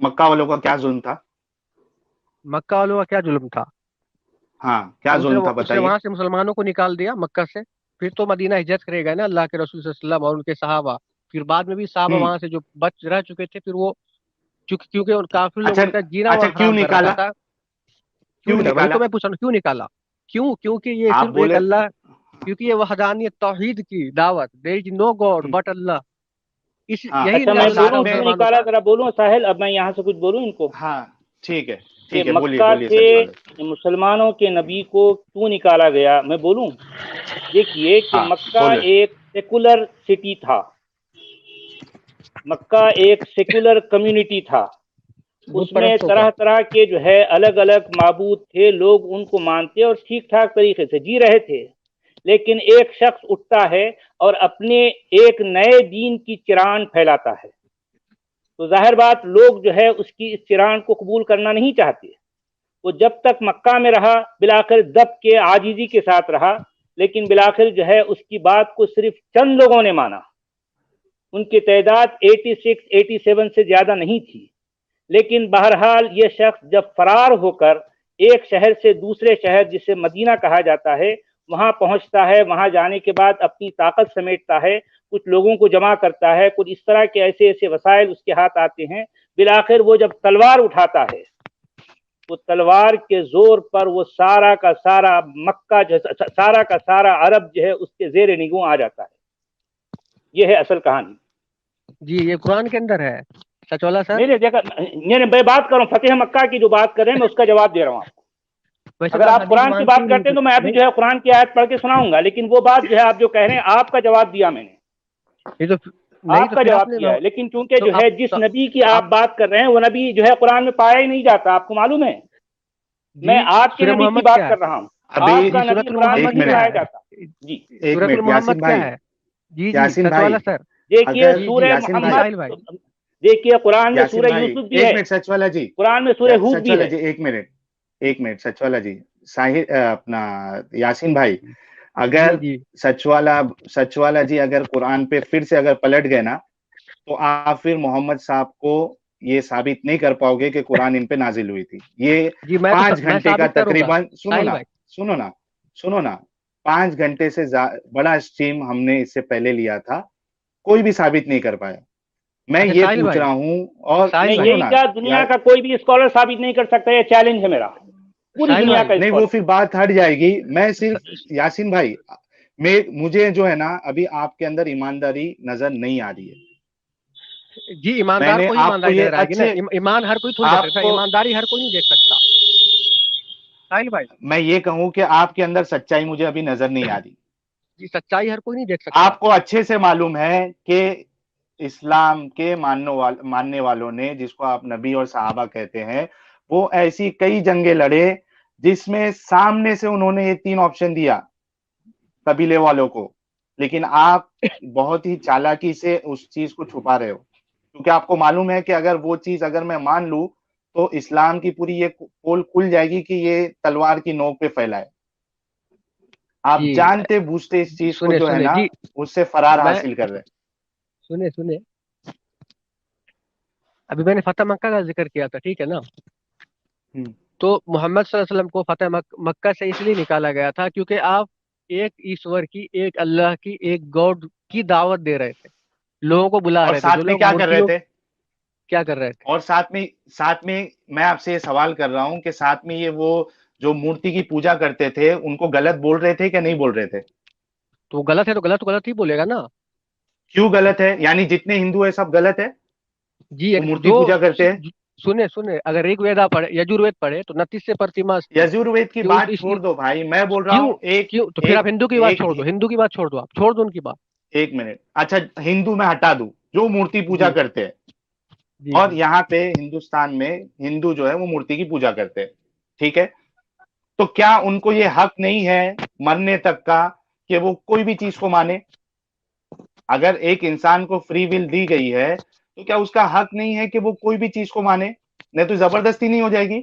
मक्का वालों का क्या जुल्म था? मक्का वालों का क्या जुल्म था? हाँ, क्या उसने जुल्म था उसने बताइए। वहां से मुसलमानों को निकाल दिया मक्का से। फिर तो मदीना हिजरत करेगा ना अल्लाह के रसूल सल्लल्लाहु अलैहि वसल्लम और उनके सहाबा। फिर बाद में भी सहाबा हम्म, वहां से जो बच रह चुके थे, फिर वो क्योंकि उन काफिर लोग अच्छा, उनका जीना अच्छा, वहां क्यों हराम कर रखा निकाला? था। क्यों क्यों निकाला, वही तो निकाला? मैं पूछ रहा हूँ, क्यों निकाला? क्योंकि ये आप सिर्फ एक बोले, अल्लाह, क्योंकि ये वहदानियत तौहीद की दावत, there is no god hmm, but Allah, इस हाँ, यही अच्छा इनका मैं और रिसाला साथ बोलूं है में, क्यों मुसलमानों निकाला, का। जरा बोलूं साहिल, अब मैं यहाँ से कुछ बोलूं इनको। हाँ, ठीक है, कि ठीक है, बोलिए मक्का बोलिए सच वाले। से मुसलमानों के नबी को क्यों निकाला गया, मैं बोलूं? देखिए कि हाँ मक्का बोले। एक सेकुलर सिटी था, मक्का एक सेकुलर कम्युनिटी था। बुत उसमें परस्तों का। तरह तरह के जो है अलग अलग माबूद थे, लोग उनको मानते और ठीक ठाक तरीके से जी रहे थे। लेकिन एक शख्स उठता है और अपने एक नए दीन की चिरान फैलाता है, तो जाहिर बात लोग जो है उसकी इस चिरान को कबूल करना नहीं चाहते। वो जब तक मक्का में रहा बिलाखिर दब के आजीजी के साथ रहा, लेकिन बिलाखिर जो है उसकी बात को सिर्फ चंद लोगों ने माना। उनकी तादाद 86 87 से ज़्यादा नहीं थी। लेकिन बहरहाल ये शख्स जब फरार होकर एक शहर से दूसरे शहर, जिसे मदीना कहा जाता है, वहां पहुंचता है, वहां जाने के बाद अपनी ताकत समेटता है, कुछ लोगों को जमा करता है, कुछ इस तरह के ऐसे ऐसे वसाइल उसके हाथ आते हैं। बिलाखिर वो जब तलवार उठाता है तो तलवार के जोर पर वो सारा का सारा मक्का जो सारा का सारा अरब जो है उसके जेर निगोह आ जाता है। ये है असल कहानी। जी ये कुरान के अंदर है सच वाला सर। नहीं देखा, नहीं मैं बात कर रहा हूँ फतेह मक्का की, जो बात कर रहे हैं मैं उसका जवाब दे रहा हूँ आपको। वैसे तो अगर आप आप हदीस कुरान की मानते बात ही नहीं करते हैं कुछ तो मैं अभी नहीं। जो है कुरान की आयत पढ़ के सुनाऊंगा, लेकिन वो बात जो है आप जो कह रहे हैं आपका जवाब दिया मैंने, ये तो नहीं, तो आपका फिर जवाब आपने दिया है। लेकिन चूंकि तो जो आप है जिस तो नबी की आप आप बात कर रहे हैं वो नबी जो है कुरान में पाया ही नहीं जाता, आपको मालूम है। जी मैं आपके सूरह नबी की मोहम्मद बात क्या है? कर रहा हूँ, अभी जी आपका नबी सूरतुल कुरान में एक मोहम्मद नहीं क्या मिनट, पाया है? जाता। जी एक सूरतुल मिनट मोहम्मद यासीन क्या भाई, है? जी जी यासीन सच वाला भाई, सर। देखिए अगर जी जी सूरह यासीन भाई, मोहम्मद, मिसाइल भाई। देखिए कुरान में यासीन सूरह भाई यूसुफ भी एक है, मिनट सच वाला जी, कुरान में सूरह हूद सच भी वाला है। जी, एक मिनट, एक मिनट सच वाला जी, साहिर अपना यासीन भाई, जी अगर जी सच वाला जी अगर कुरान पे फिर से अगर पलट गए ना, तो आप फिर मोहम्मद साहब को ये साबित नहीं कर पाओगे कि कुरान इन पे नाजिल हुई थी। ये जी पांच मैं घंटे का साबित करूंगा तकरीबन, साहिल भाई। सुनो ना, सुनो ना, 5 घंटे से बड़ा स्ट्रीम हमने इससे पहले लिया था, कोई भी साबित नहीं कर पाया। मैं अच्छा ये साहिल पूछ भाई, रहा हूँ, और साहिल नहीं भाई, सुनो यही ना क्या दुनिया यार, का कोई भी स्कॉलर साबित नहीं कर सकता, ये चैलेंज है मेरा, पूरी साहिल दुनिया भाई। का नहीं वो स्कॉलर। फिर बात हट जाएगी। मैं सिर्फ स- यासीन भाई, मुझे जो है ना अभी आपके अंदर ईमानदारी नजर नहीं आ रही है। जी ईमानदार मैंने को ही आपको ईमानदारी ये नजर आएगी ना। अच्छे, ईमान हर कोई थोड़ी देख सकता है, आपको ईमानदारी हर कोई नहीं देख सकता साहिल भाई। मैं ये कहूं कि आपके अंदर सच्चाई मुझे अभी नजर नहीं आ रही। जी सच्चाई हर कोई नहीं देख सकता। आपको अच्छे से मालूम है कि इस्लाम के मानने वालों ने, जिसको आप नबी और सहाबा कहते हैं, वो ऐसी कई जंगें लड़े जिसमें सामने से उन्होंने ये 3 ऑप्शन दिया कबीले वालों को। लेकिन आप बहुत ही चालाकी से उस चीज को छुपा रहे हो, क्योंकि आपको मालूम है कि अगर वो चीज अगर मैं मान लूं तो इस्लाम की पूरी ये पोल खुल जाएगी कि ये तलवार की नोक पे फैला है। आप जी जानते बूझते इस चीज को सुने जो है सुने ना, जी। उससे फरार मैं हासिल कर रहे हैं। सुने सुने अभी मैंने फतेह मक्का का जिक्र किया था, ठीक है ना? हम्म। तो मोहम्मद सल्लल्लाहु अलैहि वसल्लम को फतेह मक्का से इसलिए निकाला गया था क्योंकि आप एक ईश्वर की, एक अल्लाह की, एक गॉड की दावत दे रहे थे, लोगों को बुला और रहे थे। जो साथ में लोग क्या कर रहे मूर्तियों थे? क्या कर रहे थे? और साथ में मैं आपसे ये सवाल कर रहा हूं कि साथ में ये वो जो मूर्ति की पूजा करते थे उनको गलत बोल रहे थे क्या नहीं बोल रहे थे? तो वो गलत है तो गलत ही बोलेगा ना। क्यों गलत है? यानी जितने हिंदू है सब गलत है, जी वो मूर्ति जो पूजा करते हैं? सुने सुने, अगर ऋग्वेदा पढ़े, यजुर्वेद पढ़े तो 29 से प्रतिमा अस्ति यजुर्वेद की कि बात छोड़ दो भाई, मैं बोल रहा क्यों हूँ एक क्यों तो फिर आप एक हिंदू की बात एक छोड़ दो, हिंदू की बात छोड़ दो, आप छोड़ दो उनकी बात। एक मिनट, अच्छा हिंदू में हटा दूं जो मूर्ति पूजा जी करते हैं, जी और जी यहाँ पे हिंदुस्तान में हिंदू जो है वो मूर्ति की पूजा करते हैं, ठीक है? तो क्या उनको ये हक नहीं है मरने तक का कि वो कोई भी चीज को माने? अगर एक इंसान को फ्री विल दी गई है तो क्या उसका हक नहीं है कि वो कोई भी चीज को माने? नहीं तो जबरदस्ती नहीं हो जाएगी?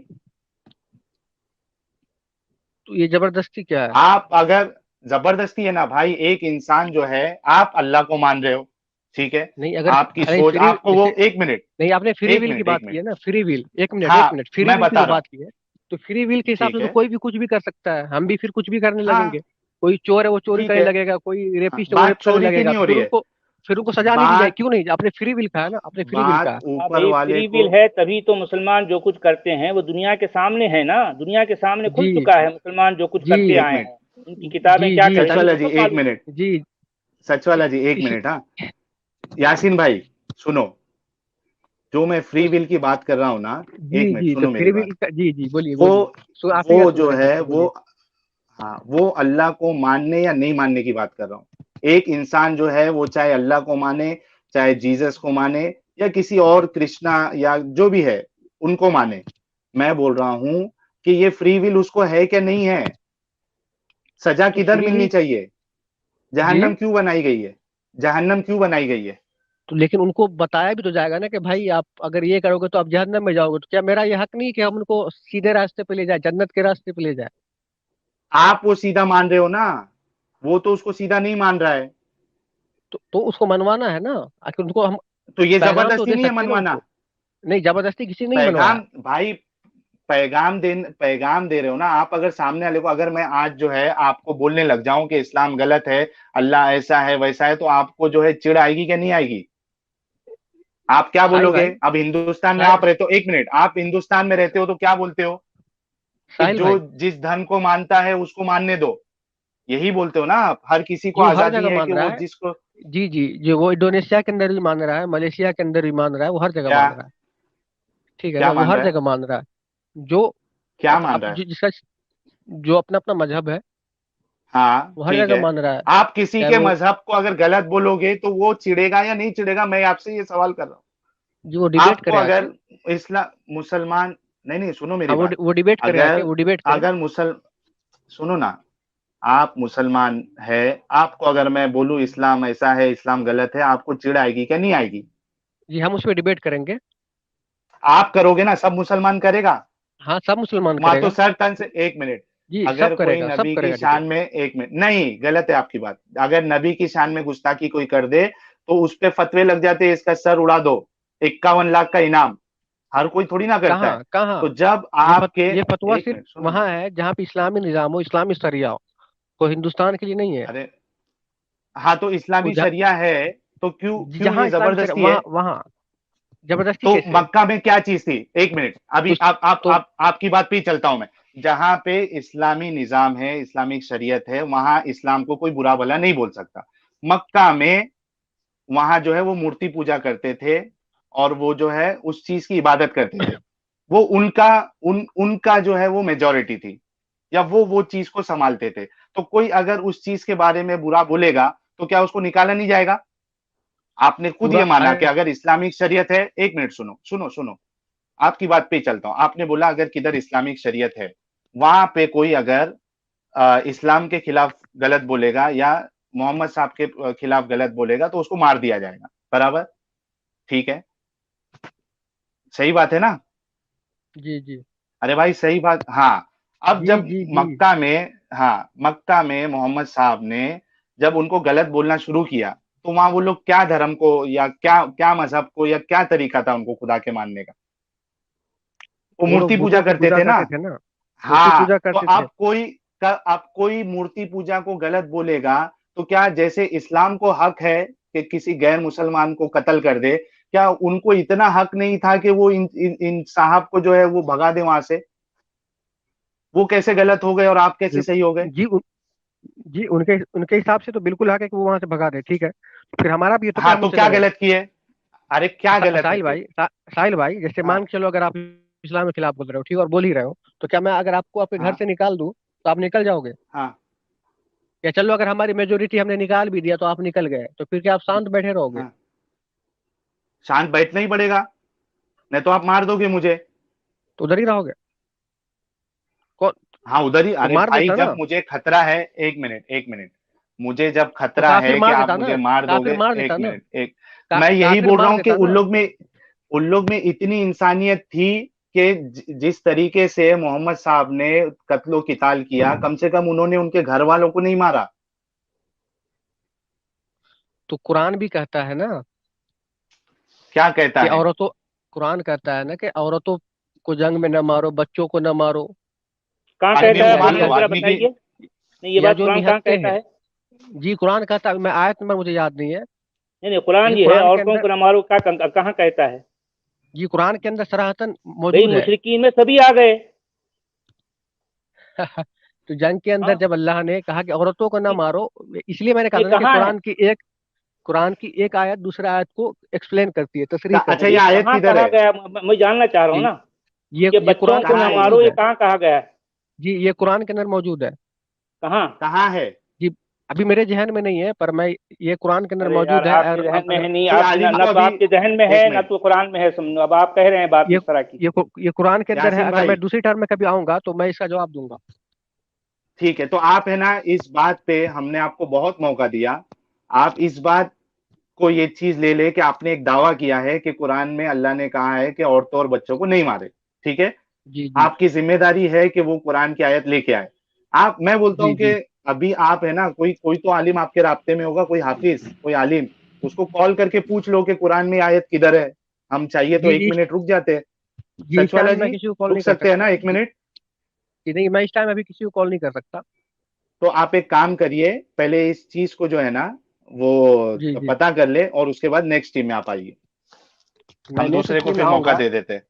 तो ये जबरदस्ती क्या है? आप अगर, जबरदस्ती है ना भाई, एक इंसान जो है, आप अल्लाह को मान रहे हो, ठीक है, नहीं अगर आपकी अरे सोच, फ्री आपको वो, जैसे, एक मिनट, नहीं आपने फ्री एक विल की मिनट, बात एक की मिनट, है ना, फ्री विल, एक मिनट एक हाँ मिनट, फ्री मैं विल की बता जो रहा हूं, बात की है, तो फ्री विल के हिसाब ठीक से तो है, कोई भी कुछ भी कर सकता है, हम भी फिर कुछ भी करने लगेंगे। हाँ कोई चोर है वो चोरी ठीक करने है, लगेगा, कोई हाँ, रेपिस्ट है वो रेप बात करने चोरी की लगेगा, नहीं तो हो रही है, फिर उनको सजा नहीं दी जाए, बात क्यों नहीं? आपने फ्री विल कहा है ना, आपने फ्री विल बात कहा। हाँ ऊपर भाई वाले फ्री को, विल है तभी तो मुसलमान जो कुछ करते हैं वो दुनिया के सामने है ना, दुनिया के सामने खुल जी चुका है मुसलमान जो कुछ जी करते एक आए मिनट, हैं, उनकी किताबें जी क्या जी कहती सच हैं तभी वाला जी सब एक मालूम है। मिनट, जी सच वाला जी एक इस मिनट, हाँ यासीन भाई सुनो, जो मैं फ्री विल की बात कर रहा हूँ ना, जी एक मिनट जी, तो सुनो मेरी फिर भी बात। जी जी, बोलिए वो बोलिए। सो आप ही का वो सुन जो रहे थे, है बोलिए। हाँ, वो अल्लाह को मानने या नहीं मानने की बात कर रहा हूँ। एक इंसान जो है वो चाहे अल्लाह को माने, चाहे जीसस को माने, या किसी और कृष्णा या जो भी है उनको माने, मैं बोल रहा हूं कि ये फ्री विल उसको है कि नहीं है। सजा तो किधर फ्री मिलनी विल चाहिए? जी, जहन्नम क्यों बनाई गई है? जहन्नम क्यों बनाई गई है? तो लेकिन उनको बताया भी तो जाएगा ना कि भाई आप अगर ये करोगे तो आप जहन्नम में जाओगे। तो क्या मेरा ये हक नहीं है कि हम उनको सीधे रास्ते पे ले जाए, जन्नत के रास्ते पे ले जाए? आप वो सीधा मान रहे हो ना, वो तो उसको सीधा नहीं मान रहा है। तो उसको मनवाना है ना, आखिर उनको हम तो ये पैगाम तो जबरदस्ती दे नहीं है सकते हैं ना मनवाना। उनको। नहीं, जबरदस्ती किसी ने नहीं मनवाया। पैगाम भाई, पैगाम दे रहे हो ना आप। अगर सामने वाले को, अगर मैं आज जो है आपको बोलने लग जाऊं कि इस्लाम गलत है, अल्लाह ऐसा है वैसा है, तो आपको जो है चिढ़ आएगी कि नहीं आएगी? आप क्या साहिल बोलोगे? भाई, अब हिंदुस्तान में आप साहिल रहते हो, एक मिनट, आप हिंदुस्तान में रहते हो तो क्या बोलते हो कि साहिल जो भाई, जिस धर्म को मानता है उसको मानने दो, यही बोलते हो ना आप। हर किसी को जी वो हर आजादी जगह है मान कि रहा वो है। जिसको। जी जी, जो वो इंडोनेशिया के अंदर भी मान रहा है, मलेशिया के अंदर भी मान रहा है, वो हर जगह क्या? मान रहा है। ठीक है ना, क्या वो मान हर रहा है? जगह मान रहा है। जो क्या मान रहा है? जिसका जो अपना अपना मजहब है, हाँ वो हर ठीक जगह है। मान रहा है। आप किसी चाहे के वो मजहब को अगर गलत बोलोगे तो वो चिढ़ेगा या नहीं चिढ़ेगा, मैं आपसे ये सवाल कर रहा हूँ। जो वो डिबेट आपको करे आके। अगर इस्लाम मुसलमान, नहीं नहीं, सुनो मेरी हाँ, बात। वो डिबेट करे आके, अगर वो डिबेट करे। अगर मुसल सुनो ना, आप मुसलमान है, आपको अगर मैं बोलूं इस्लाम ऐसा है इस्लाम गलत है, आपको चिढ़ आएगी क्या नहीं आएगी? जी, हम उस पर डिबेट करेंगे। आप करोगे ना, सब मुसलमान करेगा? हाँ, सब मुसलमान वहां तो करेगा। सर तन से, एक मिनट, जी, सब अगर कोई करेगा, सब नबी की करेगा शान डिबेट। में, एक मिनट, नहीं गलत है आपकी बात, अगर नबी की शान में गुस्ताखी कोई कर दे तो उस पे फतवे लग जाते हैं, इसका सर उड़ा दो, 51 लाख का इनाम। हर कोई थोड़ी ना करता है। कहाँ कहाँ? तो जब आपके, ये फतवा एक सिर्फ मिनट सुनो ना। वहां है जहाँ पे इस्लामी निजाम हो, इस्लामी शरिया हो। कोई हिंदुस्तान के लिए नहीं है। अरे हाँ, तो तो इस्लामी शरिया है, तो क्यों क्यों जहाँ ये इस्लामी शरिया, जबरदस्ती है? वहाँ वहाँ जबरदस्ती तो कैसे? मक्का में क्या चीज थी? एक मिनट, तो अभी तो आप आपकी बात पे ही चलता हूं मैं। जहां पे इस्लामी निजाम है, इस्लामिक शरीयत है, वहां इस्लाम को कोई बुरा भला नहीं बोल सकता। मक्का में वहां जो है वो मूर्ति पूजा करते थे, और वो जो है उस चीज की इबादत करते थे। वो उनका उनका जो है वो मेजोरिटी थी, या वो चीज को संभालते थे। तो कोई अगर उस चीज के बारे में बुरा बोलेगा तो क्या उसको निकाला नहीं जाएगा? आपने खुद पूरा ये माना कि अरे, अगर इस्लामिक शरीयत है, एक मिनट सुनो सुनो सुनो, आपकी बात पे ही चलता हूं। आपने बोला अगर किधर इस्लामिक शरीयत है, वहां पे कोई अगर इस्लाम के खिलाफ गलत बोलेगा या मोहम्मद साहब के खिलाफ गलत बोलेगा तो उसको मार दिया जाएगा, बराबर? ठीक है, सही बात है ना? जी जी अरे भाई सही बात, हाँ। अब जी जब जी जी। मक्का में, हाँ, मक्का में मोहम्मद साहब ने जब उनको गलत बोलना शुरू किया, तो वहां वो लोग क्या धर्म को, या क्या क्या मजहब को, या क्या तरीका था उनको खुदा के मानने का? वो वो लोग मूर्ति पूजा बुतों की करते पूजा थे ना। करते थे ना। मूर्ति हाँ, पूजा तो करते थे। अब कोई मूर्ति पूजा को गलत बोलेगा, तो क्या जैसे इस्लाम को हक है कि किसी गैर मुसलमान को कत्ल कर दे, क्या उनको इतना हक नहीं था कि वो इन साहब को जो है वो भगा दे वहां से? वो कैसे गलत हो गए और आप कैसे सही हो गए? जी जी, उनके उनके हिसाब से तो बिल्कुल हक है कि वो वहां से भगा दे, ठीक है। फिर हमारा भी ये तो कि हाँ, हम तो उनसे क्या लड़े। गलत किए? अरे क्या गलत है साहिल फिर? भाई, साहिल भाई, जैसे हाँ मान के चलो, अगर आप इस्लाम के खिलाफ बोल रहे हो, ठीक है, और बोल ही रहे हो, तो क्या मैं अगर आपको आपके घर हाँ से निकाल दूं तो आप निकल जाओगे? हाँ या चलो, अगर हमारी मेजोरिटी हमने निकाल भी दिया तो आप निकल गए, तो फिर क्या आप शांत बैठे रहोगे? हाँ, शांत बैठना ही पड़ेगा, नहीं तो आप मार दोगे मुझे। तो उधर ही रहोगे। कौन? हाँ उधर ही, तो अरे मार भाई देता जब ना। मुझे खतरा है, एक मिनट एक मिनट, मुझे जब तो खतरा काफिर है कि मार आप देता ना। मुझे मार काफिर दोगे, मार एक देता ना। मिनट, एक, मैं यही काफिर बोल रहा मार हूं कि देता ना। उन लोग में इतनी इंसानियत थी कि जिस तरीके से मोहम्मद साहब ने कत्लो किताल किया, कम से कम उन्होंने उनके घर वालों को नहीं मारा। तो कुरान भी कहता है ना क्या कहता कि है? औरतों कुरान कहता है ना कि औरतों को जंग में न मारो, बच्चों को न मारो। कहाँ आदमी कहता को है या मार भाई, लो, जरा आदमी की। बताइए। नहीं, ये या बात जो कुरान कहाँ निहत्थे कहता हैं। है? जी, कुरान कहता है, मैं आयत नंबर मुझे याद नहीं है। नहीं नहीं, कुरान लेकिन ये है कुरान के औरतों अंदर को न मारो, कहाँ कहता है? जी, कुरान के अंदर सराहतन भाई मौजूद है। मुशरिकीन में सभी आ गए। तो जंग के अंदर हाँ, जब अल्लाह ने कहा कि औरतों को ना ये मारो, इसलिए मैंने कहा ये था ना कि कहाँ है? कुरान की एक कुरान की एक आयत दूसरे आयत को एक्सप्लेन करती है, तशरीह अच्छा, करती ये है। आयत कहाँ किधर कहा है? गया मैं जानना चाह रहा हूँ जी, ना, ये कि ये बच्चों कुरान के को कहाँ अंदर न है मारो, मौजूद ये है। कहाँ कहा गया है? जी, ये कुरान के अंदर मौजूद है। कहाँ? कहाँ है? जी, अभी मेरे जहन में नहीं है, पर मैं, ये कुरान के अंदर अरे यार, मौजूद है। आपके और जहन में अगर है नहीं, कोई आप आलिम न को तो अभी, आपके जहन में एक है न मिनट, तो कुरान में है। समझो, अब आप कह रहे हैं बात ये इस तरह की। ये कुरान के अंदर है। यासीन अगर भाई, मैं दूसरी टर्म में कभी आऊंगा तो मैं इसका जवाब दूंगा। ठीक है, तो आप है ना, इस बात पे हमने आपको बहुत मौका दिया। आप इस बात को ये चीज ले ले कि आपने एक दावा किया है कि कुरान में अल्लाह ने कहा है कि औरतों और बच्चों को नहीं मारे। ठीक है, जी जी आपकी जिम्मेदारी है कि वो कुरान की आयत लेके आए। आप, मैं बोलता हूं जी कि जी अभी आप है ना, कोई कोई तो आलिम आपके रास्ते में होगा, कोई हाफिज, कोई आलिम, उसको कॉल करके पूछ लो कि कुरान में आयत किधर है। हम चाहिए तो जी एक जी मिनट रुक जाते हैं। जी, इस सच वाला टाइम मैं जी, किसी को कॉल रुक नहीं कर सकते हैं ना सकता एक जी। मिनट? जी नहीं, मैं इस टाइम अभी किसी को कॉल नहीं कर सकता। तो आप एक काम करिए, पहले इस चीज को जो है ना, वो जी जी, पता कर ले, और उसके बाद नेक्स्ट टीम में आप आइए। मैं हम नेक्स्ट दूसरे को स्ट्रीम में फिर मौका आऊंगा। दे देते हैं।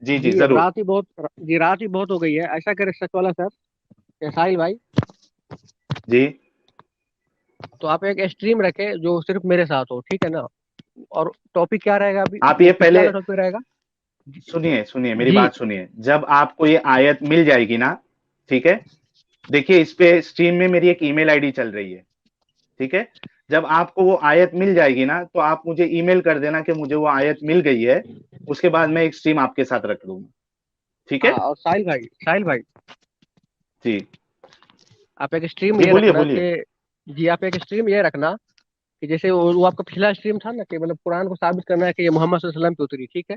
जी जी जी, अब जरूर। रात ही बहुत, जी रात ही बहुत हो गई है। ऐसा करे सच वाला सर, या साहिल भाई, जी, तो आप एक स्ट्रीम रखें जो सिर्फ मेरे साथ हो, ठीक है ना? और टॉपिक क्या रहेगा अभी, आप वो ये पिछला पहले वाला टॉपिक रहेगा। सुनिए, सुनिए मेरी जी बात सुनिए। जब आपको ये आयत मिल जाएगी ना, ठीक है, देखिए इस पे स्ट्रीम में मेरी एक ईमेल आईडी चल रही है। ठीक है, जब आपको वो आयत मिल जाएगी ना, तो आप मुझे ईमेल कर देना कि मुझे वो आयत मिल गई है। उसके बाद मैं एक स्ट्रीम आपके साथ रख लूंगा। ठीक हाँ, है और साहिल भाई, जी। आप एक स्ट्रीम जी ये बोलिए, रखना बोलिए। कि, जी आप एक स्ट्रीम ये रखना कि जैसे वो आपका पिछला स्ट्रीम था ना, कि मतलब कुरान को साबित करना है कि ये मोहम्मद सल्लल्लाहु अलैहि वसल्लम पे उतरी, ठीक है?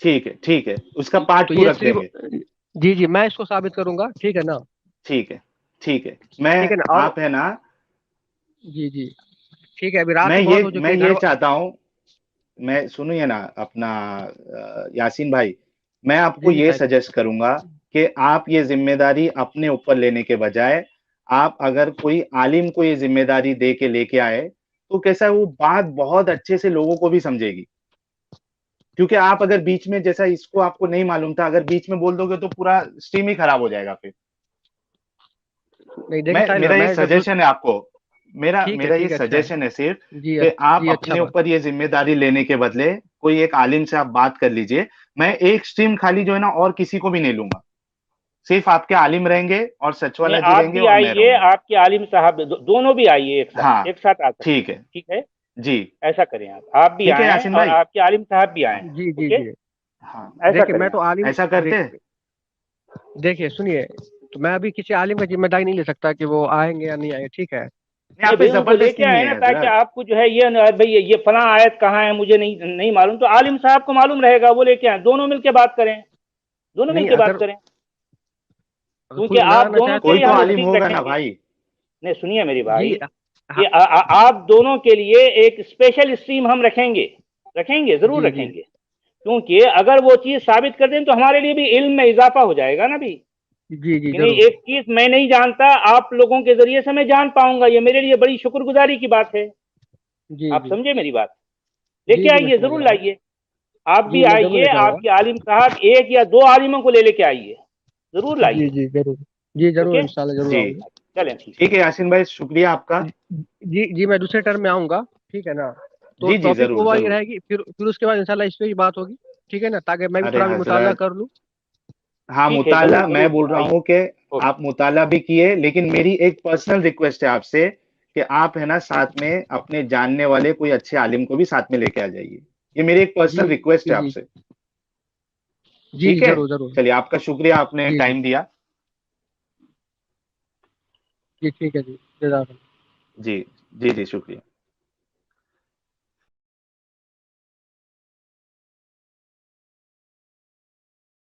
ठीक है, ठीक है, उसका पार्ट तो टू ये रख स्ट्रीम, देंगे। जी जी, मैं इसको साबित करूंगा, ठीक है ना? ठीक है, ठीक है। मैं, ठीक है ना? और आप है ना, जी जी, ठीक है, अभी रात मैं ही ये बहुत हो चुकी मैं है ये चाहता हूं, मैं, सुनिए ना अपना, यासीन भाई, मैं आपको जी जी ये साहिल भाई। सजेस्ट करूंगा कि आप ये जिम्मेदारी अपने ऊपर लेने के बजाय, आप अगर कोई आलिम को ये जिम्मेदारी दे के लेके आए, तो कैसा है, वो बात बहुत अच्छे से लोगों को भी समझेगी। क्योंकि आप अगर बीच में, जैसा इसको आपको नहीं मालूम था, अगर बीच में बोल दोगे तो पूरा स्ट्रीम ही खराब हो जाएगा फिर। नहीं देखिए मैं, साहिल भाई, मेरा ये मैं जब सजेशन है आपको, मेरा मेरा ये ठीक है, अच्छा है। सजेशन है सिर्फ, जी कि आप जी, अच्छा अपने बात। ऊपर ये जिम्मेदारी लेने के बदले कोई एक आलिम से आप बात कर लीजिए। मैं एक स्ट्रीम खाली जो है ना, और किसी को भी नहीं लूंगा, सिर्फ आपके आलिम रहेंगे और नहीं, सचवाला जी आप रहेंगे भी और मैं आइए, रहूंगा। आपके आलिम साहब दोनों भी आइए, हाँ, एक साथ आ सकते ठीक हैं। है। ठीक है, जी, ऐसा करें, आप भी ठीक है आएं यासीन और भाई। आपके आलिम साहब भी आएं। जी जी ओके, जी, हाँ, ऐसा देखिए करें मैं आप। तो आलिम, ऐसा करते हैं। देखिए सुनिए, तो मैं अभी किसी आलिम का जिम्मेदारी नहीं ले सकता कि वो आएंगे या नहीं आएंगे, ठीक है? नहीं, नहीं आप पे भाई, उनको जबरदस्ती लेके नहीं आए है ना, ताकि हजरत। आपको जो है ये न, भाई ये फलां आयत कहाँ है, मुझे नहीं नहीं मालूम, तो आलिम साहब को मालूम रहेगा, वो लेके आए, दोनों मिलके बात करें, दोनों नहीं, मिलके बात अगर करें, अगर क्योंकि कोई ना आप आना चाहे दोनों तो के कोई लिए तो हम आलिम स्ट्रिंग होगा ना रखेंगे। भाई। नहीं सुनिए मेरी जी, भाई, हाँ, कि आप दोनों के लिए एक स्पेशल स्ट्रीम हम रखेंगे, रखेंगे, जरूर जी जी रखेंगे। क्योंकि अगर वो चीज साबित कर दें तो हमारे लिए भी इल्म में इजाफा हो जाएगा ना भी, जी जी, कि नहीं जरूर। एक चीज मैं नहीं जानता, आप लोगों के जरिए से मैं जान पाऊंगा, ये मेरे लिए बड़ी शुक्रगुजारी की बात है। जी आप जी समझे मेरी बात? जी लेके जी, मैं आइए, समझ जरूर रहा हूँ। लाइए। आप भी जी, मैं जरूर आइए, लेके आऊंगा। आपके आलिम साहब एक या दो आलिमों को ले लेके आइए, जरूर जी लाइए। जी, जरूर। जी जरूर, ओके, इंशाल्लाह जरूर जी, आऊंगा। चलें, ठीक है। ठीक है यासीन भाई, शुक्रिया आपका। जी जी, मैं दूसरे टर्म में आऊंगा, ठीक है ना? तो जी जी, टॉपिक जरूर वो वाली जरूर। रहेगी, फिर उसके बाद इंशाल्लाह इस पे ही बात होगी, ठीक है ना? ताकि मैं भी अरे थोड़ा भी मुताला हजरत, कर लूँ। हाँ ठीक है, जरूर मुताला, मैं जरूर बोल रहा आइए। हूँ कि ओके, आप मुताला भी किए, लेकिन मेरी एक पर्सनल रिक्वेस्ट है आपसे, कि आप है ना साथ में अपने जानने वाले कोई अच्छे आलिम को भी साथ में लेके आ जाइए। ये मेरी एक जी पर्सनल रिक्वेस्ट जी है जी आपसे। जी ठीक जी, है, जरूर जरूर। चलिए, आपका शुक्रिया, आपने जी जी टाइम दिया। जी, ठीक है जी, जज़ाकल्लाह। जी जी जी, शुक्रिया।